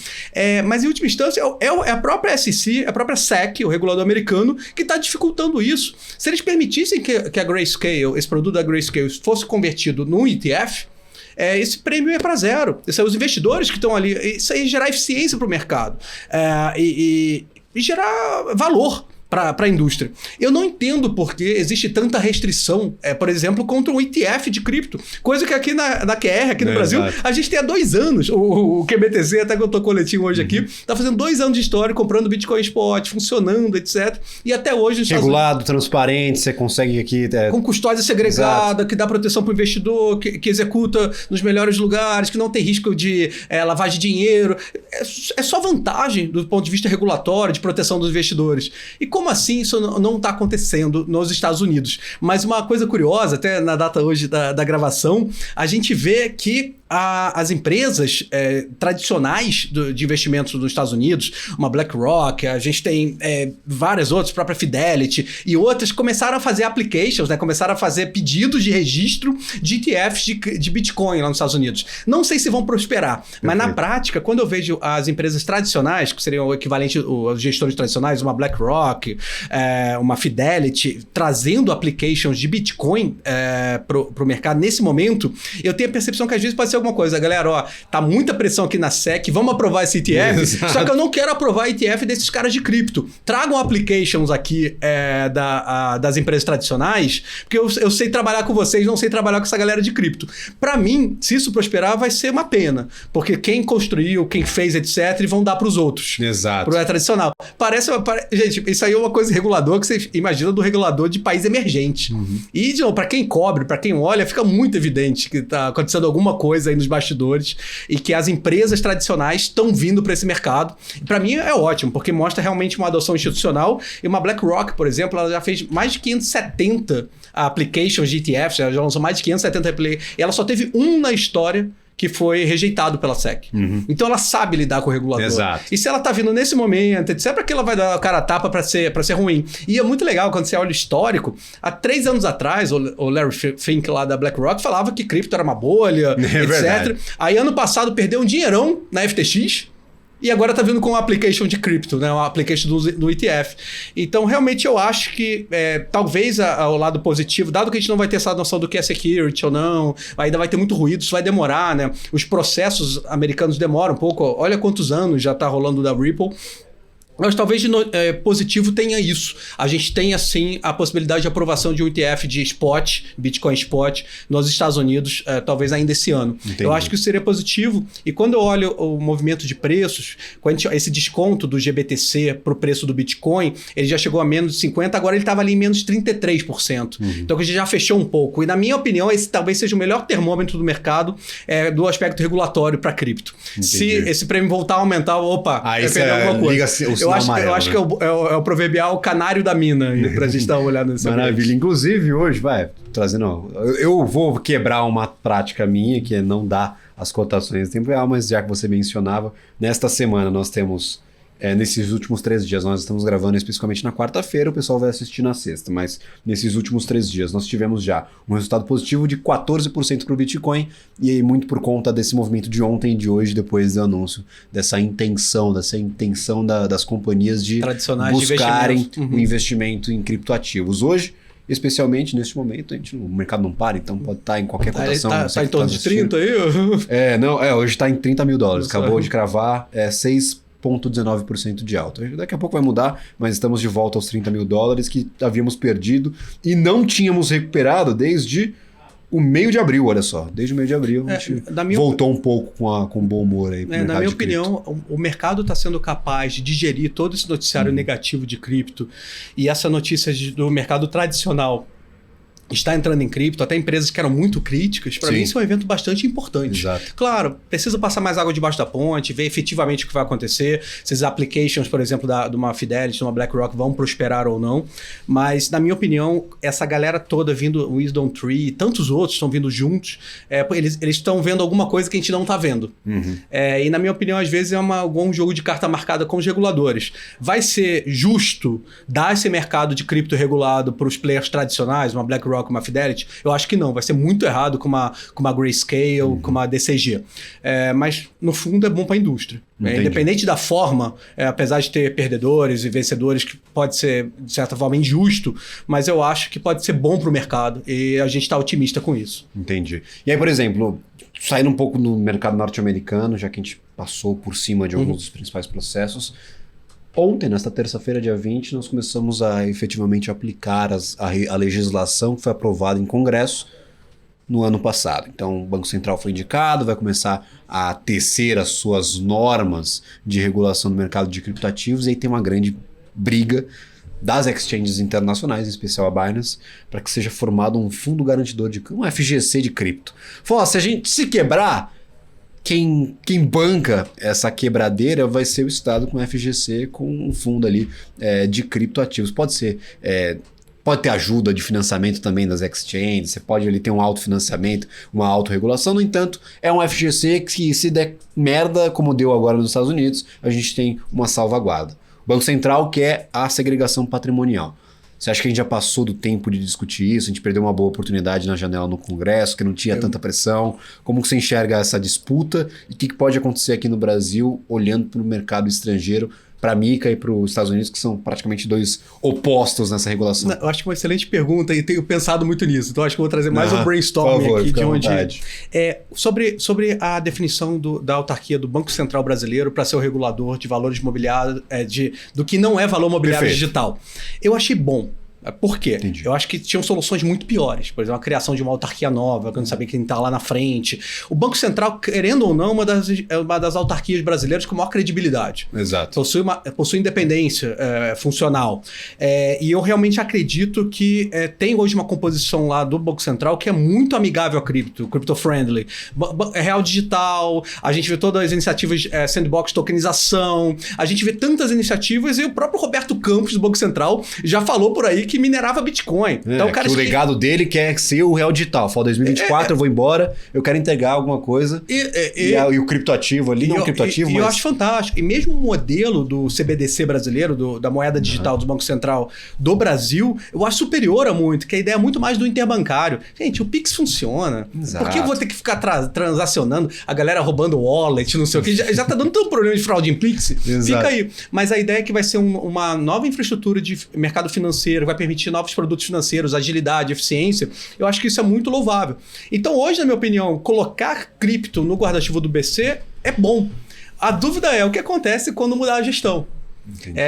Mas em última instância, é a própria SEC, a própria SEC, o regulador americano, que está dificultando isso. Se eles permitissem que a Grayscale, esse produto da Grayscale, fosse convertido num ETF, esse prêmio é para zero. Isso é os investidores que estão ali. Isso aí gerar eficiência para o mercado e gerar valor para a indústria. Eu não entendo por que existe tanta restrição, por exemplo, contra um ETF de cripto. Coisa que aqui na QR, aqui no Brasil, a gente tem há 2 anos. O QBTC, até que eu tô coletinho hoje aqui, tá fazendo 2 anos de história, comprando Bitcoin Spot, funcionando, etc. E até hoje... Regulado, transparente, você consegue aqui... Com custódia segregada, que dá proteção para o investidor, que executa nos melhores lugares, que não tem risco de lavagem de dinheiro. É só vantagem do ponto de vista regulatório, de proteção dos investidores. E como assim isso não está acontecendo nos Estados Unidos? Mas uma coisa curiosa, até na data hoje da gravação, a gente vê que as empresas tradicionais de investimentos dos Estados Unidos, uma BlackRock, a gente tem várias outras, própria Fidelity e outras, começaram a fazer applications, né? Começaram a fazer pedidos de registro de ETFs de Bitcoin lá nos Estados Unidos. Não sei se vão prosperar, mas na prática, quando eu vejo as empresas tradicionais, que seriam o equivalente aos gestores tradicionais, uma BlackRock, uma Fidelity, trazendo applications de Bitcoin para o mercado nesse momento, eu tenho a percepção que às vezes pode ser alguma coisa, galera, tá muita pressão aqui na SEC, vamos aprovar esse ETF, Exato. Só que eu não quero aprovar ETF desses caras de cripto. Tragam applications aqui das empresas tradicionais, porque eu sei trabalhar com vocês, não sei trabalhar com essa galera de cripto. Para mim, se isso prosperar, vai ser uma pena, porque quem construiu, quem fez, etc., vão dar para os outros. Exato. Pro tradicional. Gente, isso aí é uma coisa regulador que você imagina do regulador de país emergente. Uhum. E, de novo, para quem cobre, para quem olha, fica muito evidente que tá acontecendo alguma coisa aí nos bastidores e que as empresas tradicionais estão vindo para esse mercado. Para mim é ótimo, porque mostra realmente uma adoção institucional. E uma BlackRock, por exemplo, ela já fez mais de 570 applications de ETFs, ela já lançou mais de 570 applications, e ela só teve um na história que foi rejeitado pela SEC. Uhum. Então ela sabe lidar com o regulador. Exato. E se ela tá vindo nesse momento, etc., para que ela vai dar a cara a tapa para ser ruim? E é muito legal quando você olha o histórico. Há 3 anos atrás, o Larry Fink lá da BlackRock falava que cripto era uma bolha, etc. Verdade. Aí ano passado perdeu um dinheirão na FTX. E agora tá vindo com uma application de cripto, né? Uma application do ETF. Então, realmente, eu acho que talvez o lado positivo, dado que a gente não vai ter essa noção do que é security ou não, ainda vai ter muito ruído, isso vai demorar, né? Os processos americanos demoram um pouco. Olha quantos anos já tá rolando da Ripple. Mas talvez positivo tenha isso. A gente tem, assim, a possibilidade de aprovação de um ETF de spot, Bitcoin Spot, nos Estados Unidos, talvez ainda esse ano. Entendi. Eu acho que isso seria positivo. E quando eu olho o movimento de preços, esse desconto do GBTC para o preço do Bitcoin, ele já chegou a menos de 50%, agora ele estava ali em menos de 33%. Então a gente já fechou um pouco. E na minha opinião, esse talvez seja o melhor termômetro do mercado do aspecto regulatório para cripto. Entendi. Se esse prêmio voltar a aumentar, aí perder alguma coisa. Eu acho né? que é o proverbial canário da mina, pra gente dar uma olhada nesse Maravilha. ambiente. Inclusive, hoje, trazendo... Eu vou quebrar uma prática minha, que é não dar as cotações em tempo real, mas já que você mencionava, nesta semana nós temos... nesses últimos 3 dias, nós estamos gravando especificamente na quarta-feira, o pessoal vai assistir na sexta, mas nesses últimos 3 dias nós tivemos já um resultado positivo de 14% para o Bitcoin, e aí muito por conta desse movimento de ontem e de hoje, depois do anúncio dessa intenção das companhias de buscarem o investimento em criptoativos. Hoje, especialmente neste momento, o mercado não para, então pode estar em qualquer cotação. Tá em torno de 30 aí? Hoje está em $30 mil, acabou de cravar 6,19% de alta. Daqui a pouco vai mudar, mas estamos de volta aos $30 mil que havíamos perdido e não tínhamos recuperado desde o meio de abril, olha só. Desde o meio de abril a gente voltou um pouco com bom humor aí. Na minha opinião, o mercado está sendo capaz de digerir todo esse noticiário negativo de cripto e essa notícia do mercado tradicional está entrando em cripto, até empresas que eram muito críticas, para mim isso é um evento bastante importante. Exato. Claro, precisa passar mais água debaixo da ponte, ver efetivamente o que vai acontecer, se as applications, por exemplo, de uma Fidelity, de uma BlackRock vão prosperar ou não, mas, na minha opinião, essa galera toda vindo, o Wisdom Tree e tantos outros estão vindo juntos, eles estão vendo alguma coisa que a gente não está vendo. E, na minha opinião, às vezes é algum jogo de carta marcada com os reguladores. Vai ser justo dar esse mercado de cripto regulado para os players tradicionais, uma BlackRock, uma Fidelity? Eu acho que não. Vai ser muito errado com uma Grayscale, com uma DCG. Mas, no fundo, é bom para a indústria. Independente da forma, apesar de ter perdedores e vencedores, que pode ser, de certa forma, injusto, mas eu acho que pode ser bom para o mercado e a gente está otimista com isso. Entendi. E aí, por exemplo, saindo um pouco no mercado norte-americano, já que a gente passou por cima de alguns dos principais processos, ontem, nesta terça-feira, dia 20, nós começamos a efetivamente aplicar a legislação que foi aprovada em Congresso no ano passado. Então, o Banco Central foi indicado, vai começar a tecer as suas normas de regulação do mercado de criptoativos, e aí tem uma grande briga das exchanges internacionais, em especial a Binance, para que seja formado um fundo garantidor um FGC de cripto. Fala, se a gente se quebrar, quem banca essa quebradeira vai ser o Estado com o FGC, com um fundo ali de criptoativos. Pode ter ajuda de financiamento também das exchanges, você pode ali ter um autofinanciamento, uma autorregulação. No entanto, é um FGC que, se der merda, como deu agora nos Estados Unidos, a gente tem uma salvaguarda. O Banco Central quer a segregação patrimonial. Você acha que a gente já passou do tempo de discutir isso? A gente perdeu uma boa oportunidade na janela no Congresso, que não tinha tanta pressão. Como que você enxerga essa disputa? E o que pode acontecer aqui no Brasil, olhando para o mercado estrangeiro, para a MiCA e para os Estados Unidos, que são praticamente dois opostos nessa regulação? Eu acho que é uma excelente pergunta e tenho pensado muito nisso. Então acho que vou trazer mais um brainstorming aqui de onde... Sobre a definição da autarquia do Banco Central brasileiro para ser o regulador de valores imobiliários, do que não é valor imobiliário digital. Eu achei bom. Por quê? Entendi. Eu acho que tinham soluções muito piores. Por exemplo, a criação de uma autarquia nova, que eu não sabia quem está lá na frente. O Banco Central, querendo ou não, é uma das autarquias brasileiras com maior credibilidade. Exato. Possui independência funcional. E eu realmente acredito que tem hoje uma composição lá do Banco Central que é muito amigável a crypto-friendly. Real digital, a gente vê todas as iniciativas sandbox, tokenização, a gente vê tantas iniciativas, e o próprio Roberto Campos do Banco Central já falou por aí que minerava Bitcoin. Então, o legado dele quer ser o real digital. Fala, 2024 eu vou embora, eu quero entregar alguma coisa. E o criptoativo ali, não criptoativo, mas... eu acho fantástico. E mesmo o modelo do CBDC brasileiro, da moeda digital do Banco Central do Brasil, eu acho superior a muito, que a ideia é muito mais do interbancário. Gente, o Pix funciona. Exato. Por que eu vou ter que ficar transacionando, a galera roubando wallet, não sei o que? Já tá dando tanto problema de fraude em Pix. Exato. Fica aí. Mas a ideia é que vai ser uma nova infraestrutura de mercado financeiro, vai permitir novos produtos financeiros, agilidade, eficiência. Eu acho que isso é muito louvável. Então, hoje, na minha opinião, colocar cripto no guarda-chuva do BC é bom. A dúvida é o que acontece quando mudar a gestão.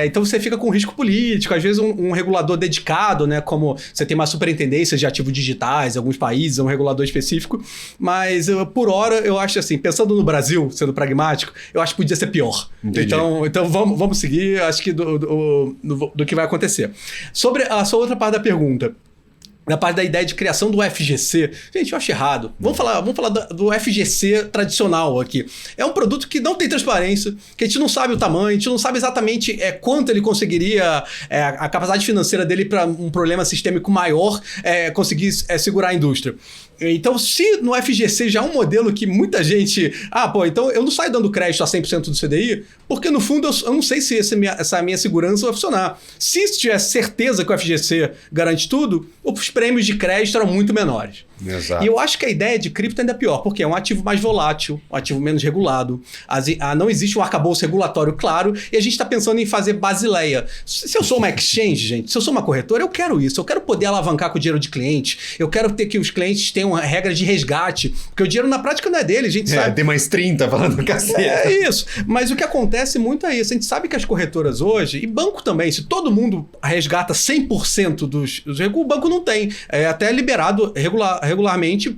Então você fica com risco político, às vezes um regulador dedicado, né? Como você tem uma superintendência de ativos digitais em alguns países, um regulador específico. Mas por hora eu acho assim, pensando no Brasil, sendo pragmático, eu acho que podia ser pior. Então vamos seguir, acho que do que vai acontecer. Sobre a sua outra parte da pergunta. Na parte da ideia de criação do FGC. Gente, eu acho errado. Vamos falar do FGC tradicional aqui. É um produto que não tem transparência, que a gente não sabe o tamanho, a gente não sabe exatamente quanto ele conseguiria, a capacidade financeira dele para um problema sistêmico maior conseguir segurar a indústria. Então, se no FGC já é um modelo que muita gente... então eu não saio dando crédito a 100% do CDI, porque no fundo eu não sei se essa minha segurança vai funcionar. Se tiver certeza que o FGC garante tudo, os prêmios de crédito eram muito menores. Exato. E eu acho que a ideia de cripto ainda é pior, porque é um ativo mais volátil, um ativo menos regulado, não existe um arcabouço regulatório claro, e a gente está pensando em fazer Basileia. Se eu sou uma exchange, gente, se eu sou uma corretora, eu quero isso, eu quero poder alavancar com o dinheiro de cliente, eu quero ter que os clientes tenham uma regra de resgate, porque o dinheiro na prática não é dele, a gente sabe. Tem mais 30 falando cacete. É isso, mas o que acontece muito é isso, a gente sabe que as corretoras hoje, e banco também, se todo mundo resgata 100% dos recursos, o banco não tem, é até liberado regularmente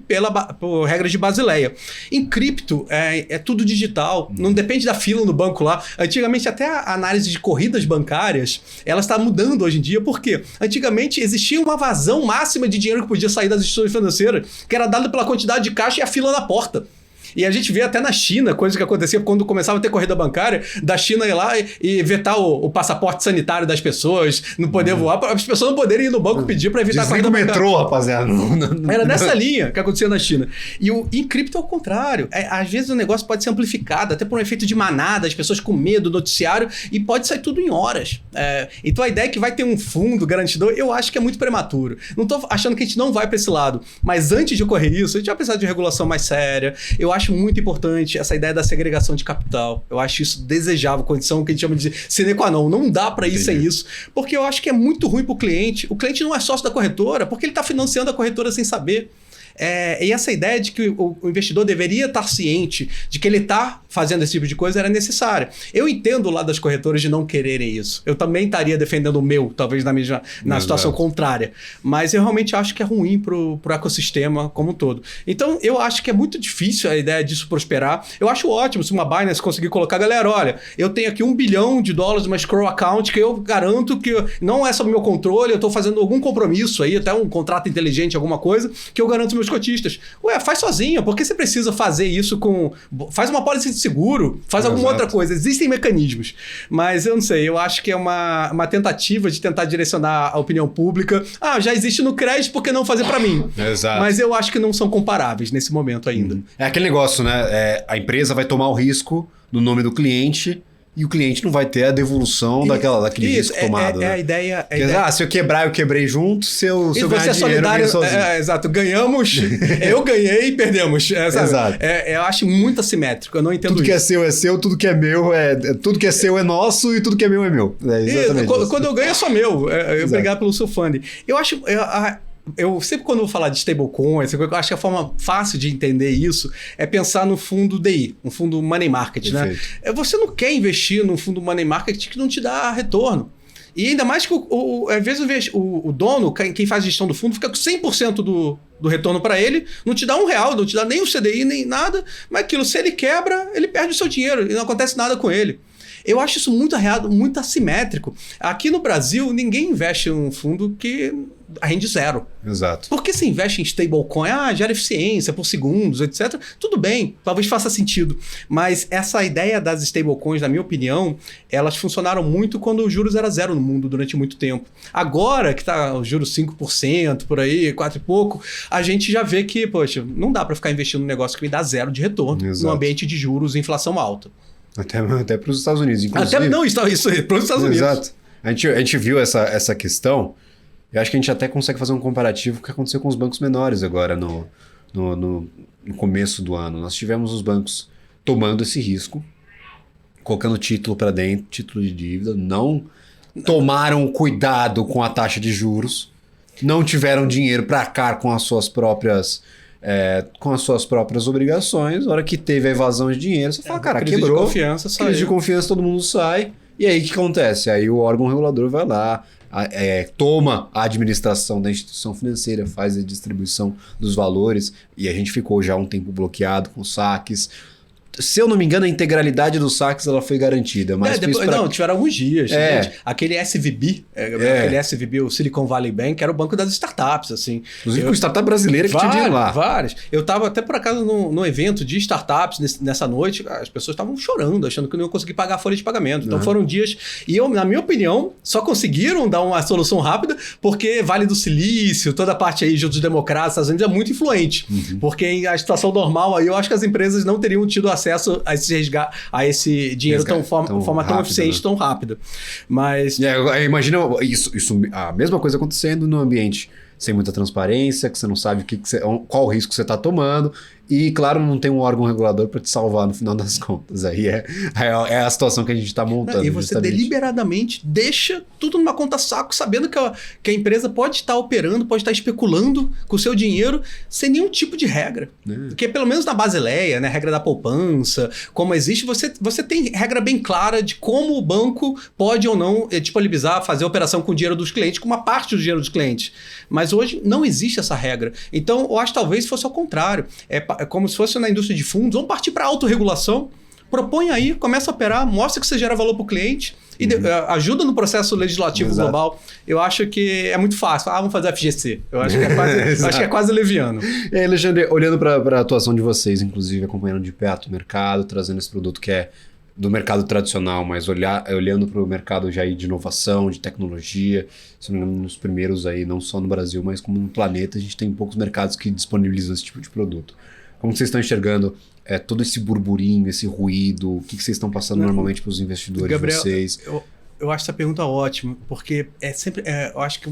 por regras de Basileia. Em cripto, é tudo digital, não depende da fila no banco lá. Antigamente, até a análise de corridas bancárias, ela está mudando hoje em dia, porque antigamente existia uma vazão máxima de dinheiro que podia sair das instituições financeiras, que era dada pela quantidade de caixa e a fila na porta. E a gente vê até na China, coisa que acontecia quando começava a ter corrida bancária, da China ir lá e vetar o passaporte sanitário das pessoas, não poder voar, as pessoas não poderem ir no banco pedir para evitar a corrida bancária. Desliga o metrô, rapaziada. Era nessa linha que acontecia na China. E em cripto é o contrário. Às vezes o negócio pode ser amplificado, até por um efeito de manada, as pessoas com medo do noticiário, e pode sair tudo em horas. Então a ideia é que vai ter um fundo garantidor, eu acho que é muito prematuro. Não estou achando que a gente não vai para esse lado, mas antes de ocorrer isso, a gente vai precisar de regulação mais séria. Eu acho muito importante essa ideia da segregação de capital. Eu acho isso desejável, condição que a gente chama de sine qua non. Não dá para ir sem isso, porque eu acho que é muito ruim para o cliente. O cliente não é sócio da corretora, porque ele está financiando a corretora sem saber. E essa ideia de que o investidor deveria estar ciente de que ele está fazendo esse tipo de coisa era necessária. Eu entendo o lado das corretoras de não quererem isso. Eu também estaria defendendo o meu, talvez na situação contrária. Mas eu realmente acho que é ruim para o ecossistema como um todo. Então, eu acho que é muito difícil a ideia disso prosperar. Eu acho ótimo se uma Binance conseguir colocar, galera, olha, eu tenho aqui $1 bilhão numa escrow account que eu garanto que não é sob meu controle, eu estou fazendo algum compromisso aí, até um contrato inteligente, alguma coisa, que eu garanto meus cotistas. Faz sozinho. Por que você precisa fazer isso faz uma pólice de seguro, faz alguma outra coisa. Existem mecanismos. Mas eu não sei, eu acho que é uma tentativa de tentar direcionar a opinião pública. Já existe no crédito, por que não fazer para mim? Exato. Mas eu acho que não são comparáveis nesse momento ainda. É aquele negócio, né? A empresa vai tomar o risco do nome do cliente e o cliente não vai ter a devolução daquele risco tomado. A ideia. Se eu quebrar, eu quebrei junto. Se eu ganhar dinheiro, eu ganhei sozinho. Exato. Ganhamos, eu ganhei e perdemos. Exato. Eu acho muito assimétrico. Eu não entendo tudo que é seu é seu, tudo que é meu tudo que é seu é nosso e tudo que é meu é meu. Exatamente isso. Quando eu ganho é só meu. Obrigado pelo seu funding. Eu acho... Eu sempre quando eu vou falar de stablecoins, eu acho que a forma fácil de entender isso é pensar no fundo DI, um fundo money market, né? Você não quer investir num fundo money market que não te dá retorno. E ainda mais que, às vezes, o dono, quem faz a gestão do fundo, fica com 100% do retorno para ele, não te dá R$1, não te dá nem o CDI, nem nada, mas aquilo, se ele quebra, ele perde o seu dinheiro e não acontece nada com ele. Eu acho isso muito arreado, muito assimétrico. Aqui no Brasil, ninguém investe em um fundo que rende zero. Exato. Porque se investe em stablecoin, gera eficiência por segundos, etc. Tudo bem, talvez faça sentido. Mas essa ideia das stablecoins, na minha opinião, elas funcionaram muito quando o juros era zero no mundo durante muito tempo. Agora que está o juros 5%, por aí, 4 e pouco, a gente já vê que, poxa, não dá para ficar investindo num negócio que me dá zero de retorno. Exato. Num ambiente de juros e inflação alta. Até para os Estados Unidos, inclusive. Isso para os Estados Unidos. Exato. A gente viu essa questão. Eu acho que a gente até consegue fazer um comparativo com o que aconteceu com os bancos menores agora no começo do ano. Nós tivemos os bancos tomando esse risco, colocando título para dentro, título de dívida, não tomaram cuidado com a taxa de juros, não tiveram dinheiro para arcar com as suas próprias obrigações. Na hora que teve a evasão de dinheiro, você fala, cara, crise quebrou. De confiança, crise de confiança, todo mundo sai. E aí o que acontece? Aí o órgão regulador vai lá, toma a administração da instituição financeira, faz a distribuição dos valores, e a gente ficou já um tempo bloqueado com saques. Se eu não me engano, a integralidade dos saques ela foi garantida. Mas não, tiveram alguns dias. Aquele SVB, aquele SVB, o Silicon Valley Bank, era o banco das startups, assim. Inclusive com startup brasileira que tinha dinheiro lá. Várias. Eu estava até por acaso num evento de startups nessa noite, as pessoas estavam chorando, achando que não iam conseguir pagar a folha de pagamento. Então foram dias... E na minha opinião, só conseguiram dar uma solução rápida porque Vale do Silício, toda a parte aí dos democratas, Estados Unidos é muito influente. Porque em a situação normal aí, eu acho que as empresas não teriam tido acesso a esse dinheiro de forma tão eficiente, né? Tão rápida. Mas... imagina isso, a mesma coisa acontecendo no ambiente sem muita transparência, que você não sabe qual o risco que você está tomando, e claro, não tem um órgão regulador para te salvar no final das contas. Aí é a situação que a gente está montando. E você deliberadamente deixa tudo numa conta saco, sabendo que a empresa pode estar operando, pode estar especulando com o seu dinheiro sem nenhum tipo de regra. Porque pelo menos na Basileia, né, regra da poupança, como existe, você tem regra bem clara de como o banco pode ou não disponibilizar, fazer operação com o dinheiro dos clientes, com uma parte do dinheiro dos clientes. Mas hoje não existe essa regra. Então, eu acho que talvez fosse ao contrário. É como se fosse na indústria de fundos, vamos partir para a autorregulação, propõe aí, começa a operar, mostra que você gera valor para o cliente e ajuda no processo legislativo global. Eu acho que é muito fácil. Vamos fazer FGC. Eu acho que é quase leviano. E aí, Alexandre, olhando para a atuação de vocês, inclusive acompanhando de perto o mercado, trazendo esse produto que é do mercado tradicional, mas olhando para o mercado já aí de inovação, de tecnologia, se não me engano, nos primeiros aí, não só no Brasil, mas como no planeta, a gente tem poucos mercados que disponibilizam esse tipo de produto. Como vocês estão enxergando todo esse burburinho, esse ruído? O que vocês estão passando normalmente para os investidores, Gabriel, de vocês? Eu acho essa pergunta ótima, porque eu acho que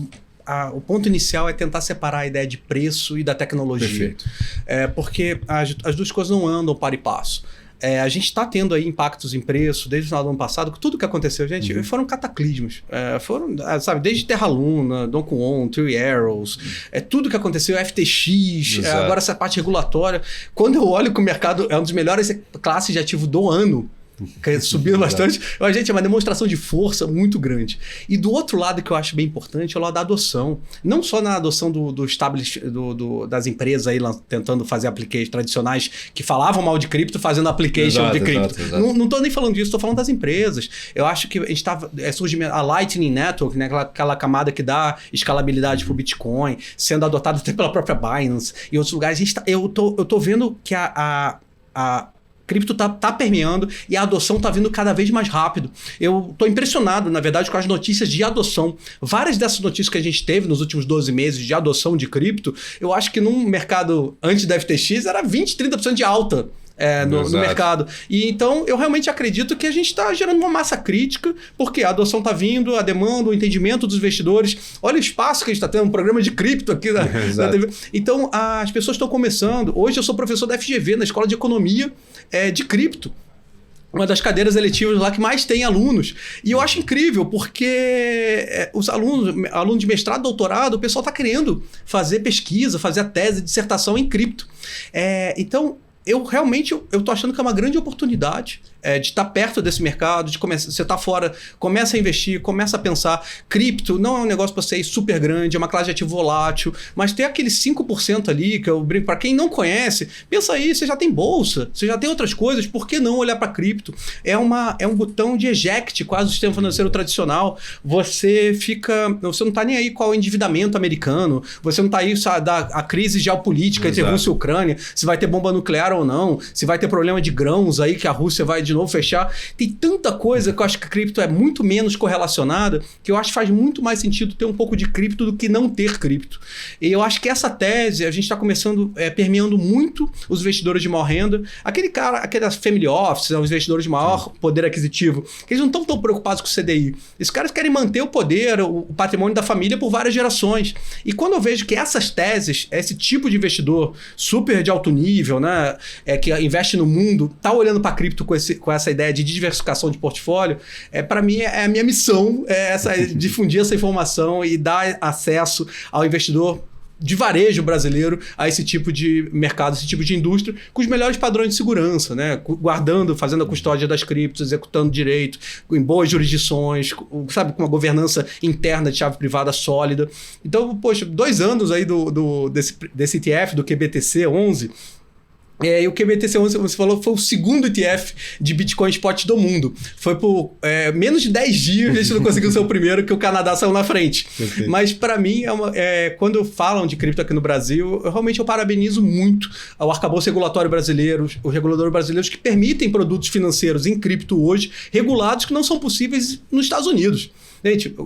o ponto inicial é tentar separar a ideia de preço e da tecnologia. Perfeito. Porque as duas coisas não andam para e passo. A gente está tendo aí impactos em preço desde o final do ano passado, que tudo que aconteceu, gente, foram cataclismos. Desde Terra Luna, Don Kwon, Three Arrows, tudo que aconteceu, FTX, agora essa parte regulatória. Quando eu olho que o mercado é uma das melhores classes de ativo do ano, subindo bastante. Gente, é uma demonstração de força muito grande. E do outro lado que eu acho bem importante é o lado da adoção. Não só na adoção das empresas aí tentando fazer applications tradicionais que falavam mal de cripto, fazendo application de cripto. Exato. Não estou nem falando disso, estou falando das empresas. Eu acho que a gente surge a Lightning Network, né, aquela camada que dá escalabilidade para o Bitcoin, sendo adotada até pela própria Binance e outros lugares. Eu tô vendo que a cripto tá permeando e a adoção tá vindo cada vez mais rápido. Eu tô impressionado, na verdade, com as notícias de adoção. Várias dessas notícias que a gente teve nos últimos 12 meses de adoção de cripto, eu acho que num mercado antes da FTX era 20%, 30% de alta. No mercado. E então eu realmente acredito que a gente está gerando uma massa crítica, porque a adoção está vindo, a demanda, o entendimento dos investidores. Olha o espaço que a gente está tendo, um programa de cripto aqui na TV. Então as pessoas estão começando. Hoje eu sou professor da FGV, na Escola de Economia de Cripto. Uma das cadeiras eletivas lá que mais tem alunos. E eu acho incrível, porque os alunos de mestrado, doutorado, o pessoal está querendo fazer pesquisa, fazer a tese, dissertação em cripto. Então, eu realmente estou achando que é uma grande oportunidade de estar perto desse mercado, de começar, você está fora, começa a investir, começa a pensar. Cripto não é um negócio para ser super grande, é uma classe de ativo volátil, mas tem aquele 5% ali, que eu brinco, para quem não conhece, pensa aí, você já tem bolsa, você já tem outras coisas, por que não olhar para cripto? É um botão de eject, quase o sistema financeiro tradicional. Você não está nem aí qual é o endividamento americano, você não está aí a crise geopolítica entre Rússia e Ucrânia, se vai ter bomba nuclear ou não, se vai ter problema de grãos aí que a Rússia vai de novo fechar. Tem tanta coisa que eu acho que a cripto é muito menos correlacionada, que eu acho que faz muito mais sentido ter um pouco de cripto do que não ter cripto. E eu acho que essa tese, a gente está começando, permeando muito os investidores de maior renda. Aquelas family office, os investidores de maior poder aquisitivo, que eles não estão tão preocupados com o CDI. Esses caras querem manter o poder, o patrimônio da família por várias gerações. E quando eu vejo que essas teses, esse tipo de investidor super de alto nível, né, que investe no mundo, tá olhando para cripto com essa ideia de diversificação de portfólio, para mim a minha missão difundir essa informação e dar acesso ao investidor de varejo brasileiro a esse tipo de mercado, esse tipo de indústria, com os melhores padrões de segurança, né? Guardando, fazendo a custódia das criptos, executando direito, em boas jurisdições, sabe, com uma governança interna de chave privada sólida. Então, poxa, 2 anos aí desse ETF, do QBTC11, e o QBTC11, você falou, foi o segundo ETF de Bitcoin Spot do mundo. Foi por menos de 10 dias, a gente não conseguiu ser o primeiro, que o Canadá saiu na frente. Okay. Mas para mim, quando falam de cripto aqui no Brasil, eu parabenizo muito o arcabouço regulatório brasileiro, os reguladores brasileiros que permitem produtos financeiros em cripto hoje, regulados que não são possíveis nos Estados Unidos. Gente,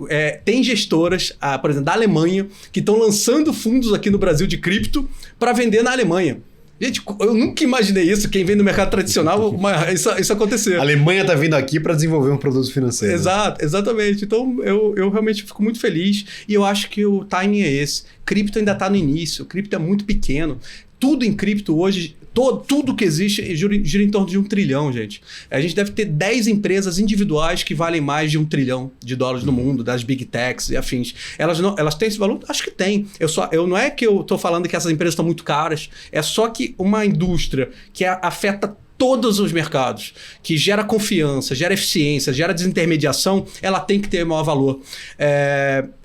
tem gestoras, por exemplo, da Alemanha, que estão lançando fundos aqui no Brasil de cripto para vender na Alemanha. Gente, eu nunca imaginei isso, quem vem do mercado tradicional, isso acontecer. A Alemanha está vindo aqui para desenvolver um produto financeiro. Exato, exatamente. Então, eu realmente fico muito feliz e eu acho que o timing é esse. Cripto ainda está no início, cripto é muito pequeno. Tudo em cripto hoje, tudo que existe gira em torno de $1 trilhão, gente. A gente deve ter 10 empresas individuais que valem mais de $1 trilhão no mundo, das big techs e afins. Elas têm esse valor? Acho que tem. Não é que eu estou falando que essas empresas estão muito caras, é só que uma indústria que afeta todos os mercados, que gera confiança, gera eficiência, gera desintermediação, ela tem que ter maior valor.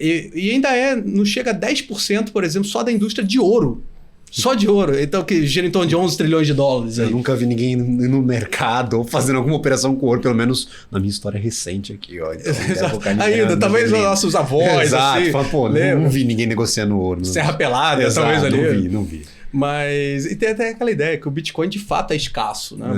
E ainda não chega a 10%, por exemplo, só da indústria de ouro. Só de ouro, então que gira em torno de $11 trilhões. Eu nunca vi ninguém no mercado fazendo alguma operação com ouro, pelo menos na minha história recente aqui, ó. Então, ainda, talvez os nossos avós, exato, assim. Fala, pô, não vi ninguém negociando ouro. Serra Pelada, talvez ali. Não vi. Mas e tem até aquela ideia que o Bitcoin de fato é escasso, né?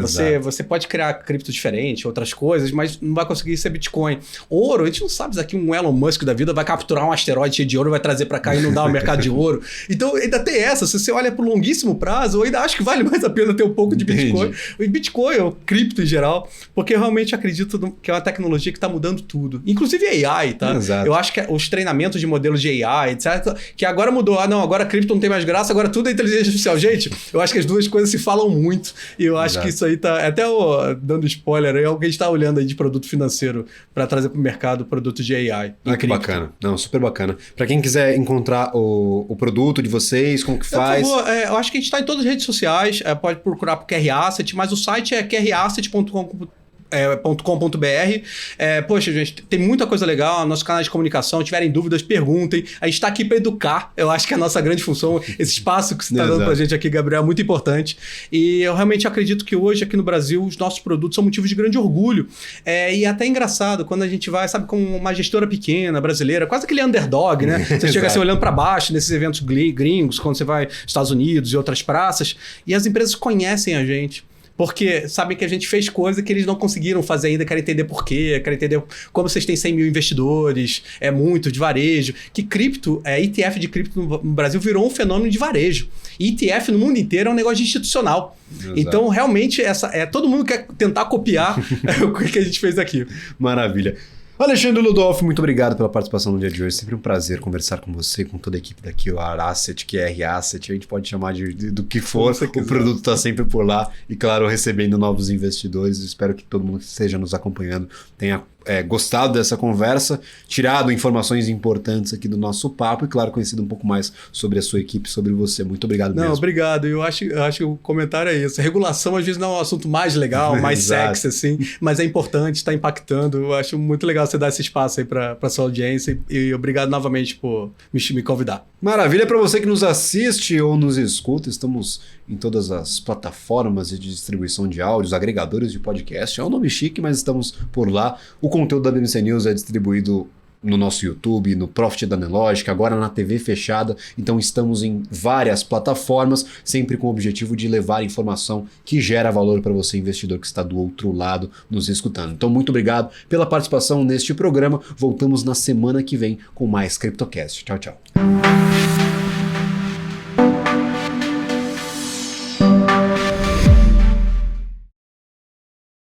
Você pode criar cripto diferente, outras coisas, mas não vai conseguir ser Bitcoin. Ouro, a gente não sabe se aqui um Elon Musk da vida vai capturar um asteroide cheio de ouro, vai trazer para cá e não dar o mercado de ouro. Então ainda tem essa, se você olha para o longuíssimo prazo, eu ainda acho que vale mais a pena ter um pouco de Bitcoin. O Bitcoin, o cripto em geral, porque eu realmente acredito que é uma tecnologia que está mudando tudo. Inclusive AI, tá? Exato. Eu acho que os treinamentos de modelos de AI, etc., que agora mudou. Não, agora cripto não tem mais graça, agora tudo é inteligência artificial. Gente, eu acho que as duas coisas se falam muito e eu acho que isso aí tá... Até dando spoiler, é algo que a gente tá olhando aí de produto financeiro para trazer para o mercado produtos de AI. Que bacana. Não, super bacana. Para quem quiser encontrar o produto de vocês, como que faz? Por favor, eu acho que a gente está em todas as redes sociais, pode procurar por QR Asset, mas o site é qrasset.com.br. Poxa, gente, tem muita coisa legal, nosso canal de comunicação, tiverem dúvidas, perguntem. A gente está aqui para educar, eu acho que é a nossa grande função, esse espaço que você está dando para a gente aqui, Gabriel, é muito importante. E eu realmente acredito que hoje aqui no Brasil os nossos produtos são motivos de grande orgulho. E até engraçado, quando a gente vai, sabe, com uma gestora pequena, brasileira, quase aquele underdog, né? Você chega assim olhando para baixo nesses eventos gringos, quando você vai aos Estados Unidos e outras praças, e as empresas conhecem a gente. Porque sabem que a gente fez coisa que eles não conseguiram fazer ainda, querem entender por quê, querem entender como vocês têm 100 mil investidores, muito de varejo. Que cripto, ETF de cripto no Brasil virou um fenômeno de varejo. E ETF no mundo inteiro é um negócio institucional. Exato. Então, realmente, todo mundo quer tentar copiar o que a gente fez aqui. Maravilha. Alexandre Ludolfi, muito obrigado pela participação no dia de hoje. Sempre um prazer conversar com você, com toda a equipe daqui, o Arasset, QR Asset, a gente pode chamar do que for, o produto está sempre por lá e, claro, recebendo novos investidores. Espero que todo mundo que esteja nos acompanhando tenha gostado dessa conversa, tirado informações importantes aqui do nosso papo e, claro, conhecido um pouco mais sobre a sua equipe, sobre você. Muito obrigado mesmo. Não, obrigado. Eu acho que o comentário é isso. A regulação, às vezes, não é um assunto mais legal, mais sexy, assim, mas é importante, está impactando. Eu acho muito legal você dar esse espaço aí para a sua audiência e obrigado novamente por me convidar. Maravilha. Para você que nos assiste ou nos escuta, estamos em todas as plataformas de distribuição de áudios, agregadores de podcast. É um nome chique, mas estamos por lá. O conteúdo da BBC News é distribuído no nosso YouTube, no Profit da Nelogic, agora na TV fechada. Então estamos em várias plataformas, sempre com o objetivo de levar informação que gera valor para você, investidor que está do outro lado nos escutando. Então muito obrigado pela participação neste programa. Voltamos na semana que vem com mais CryptoCast. Tchau, tchau.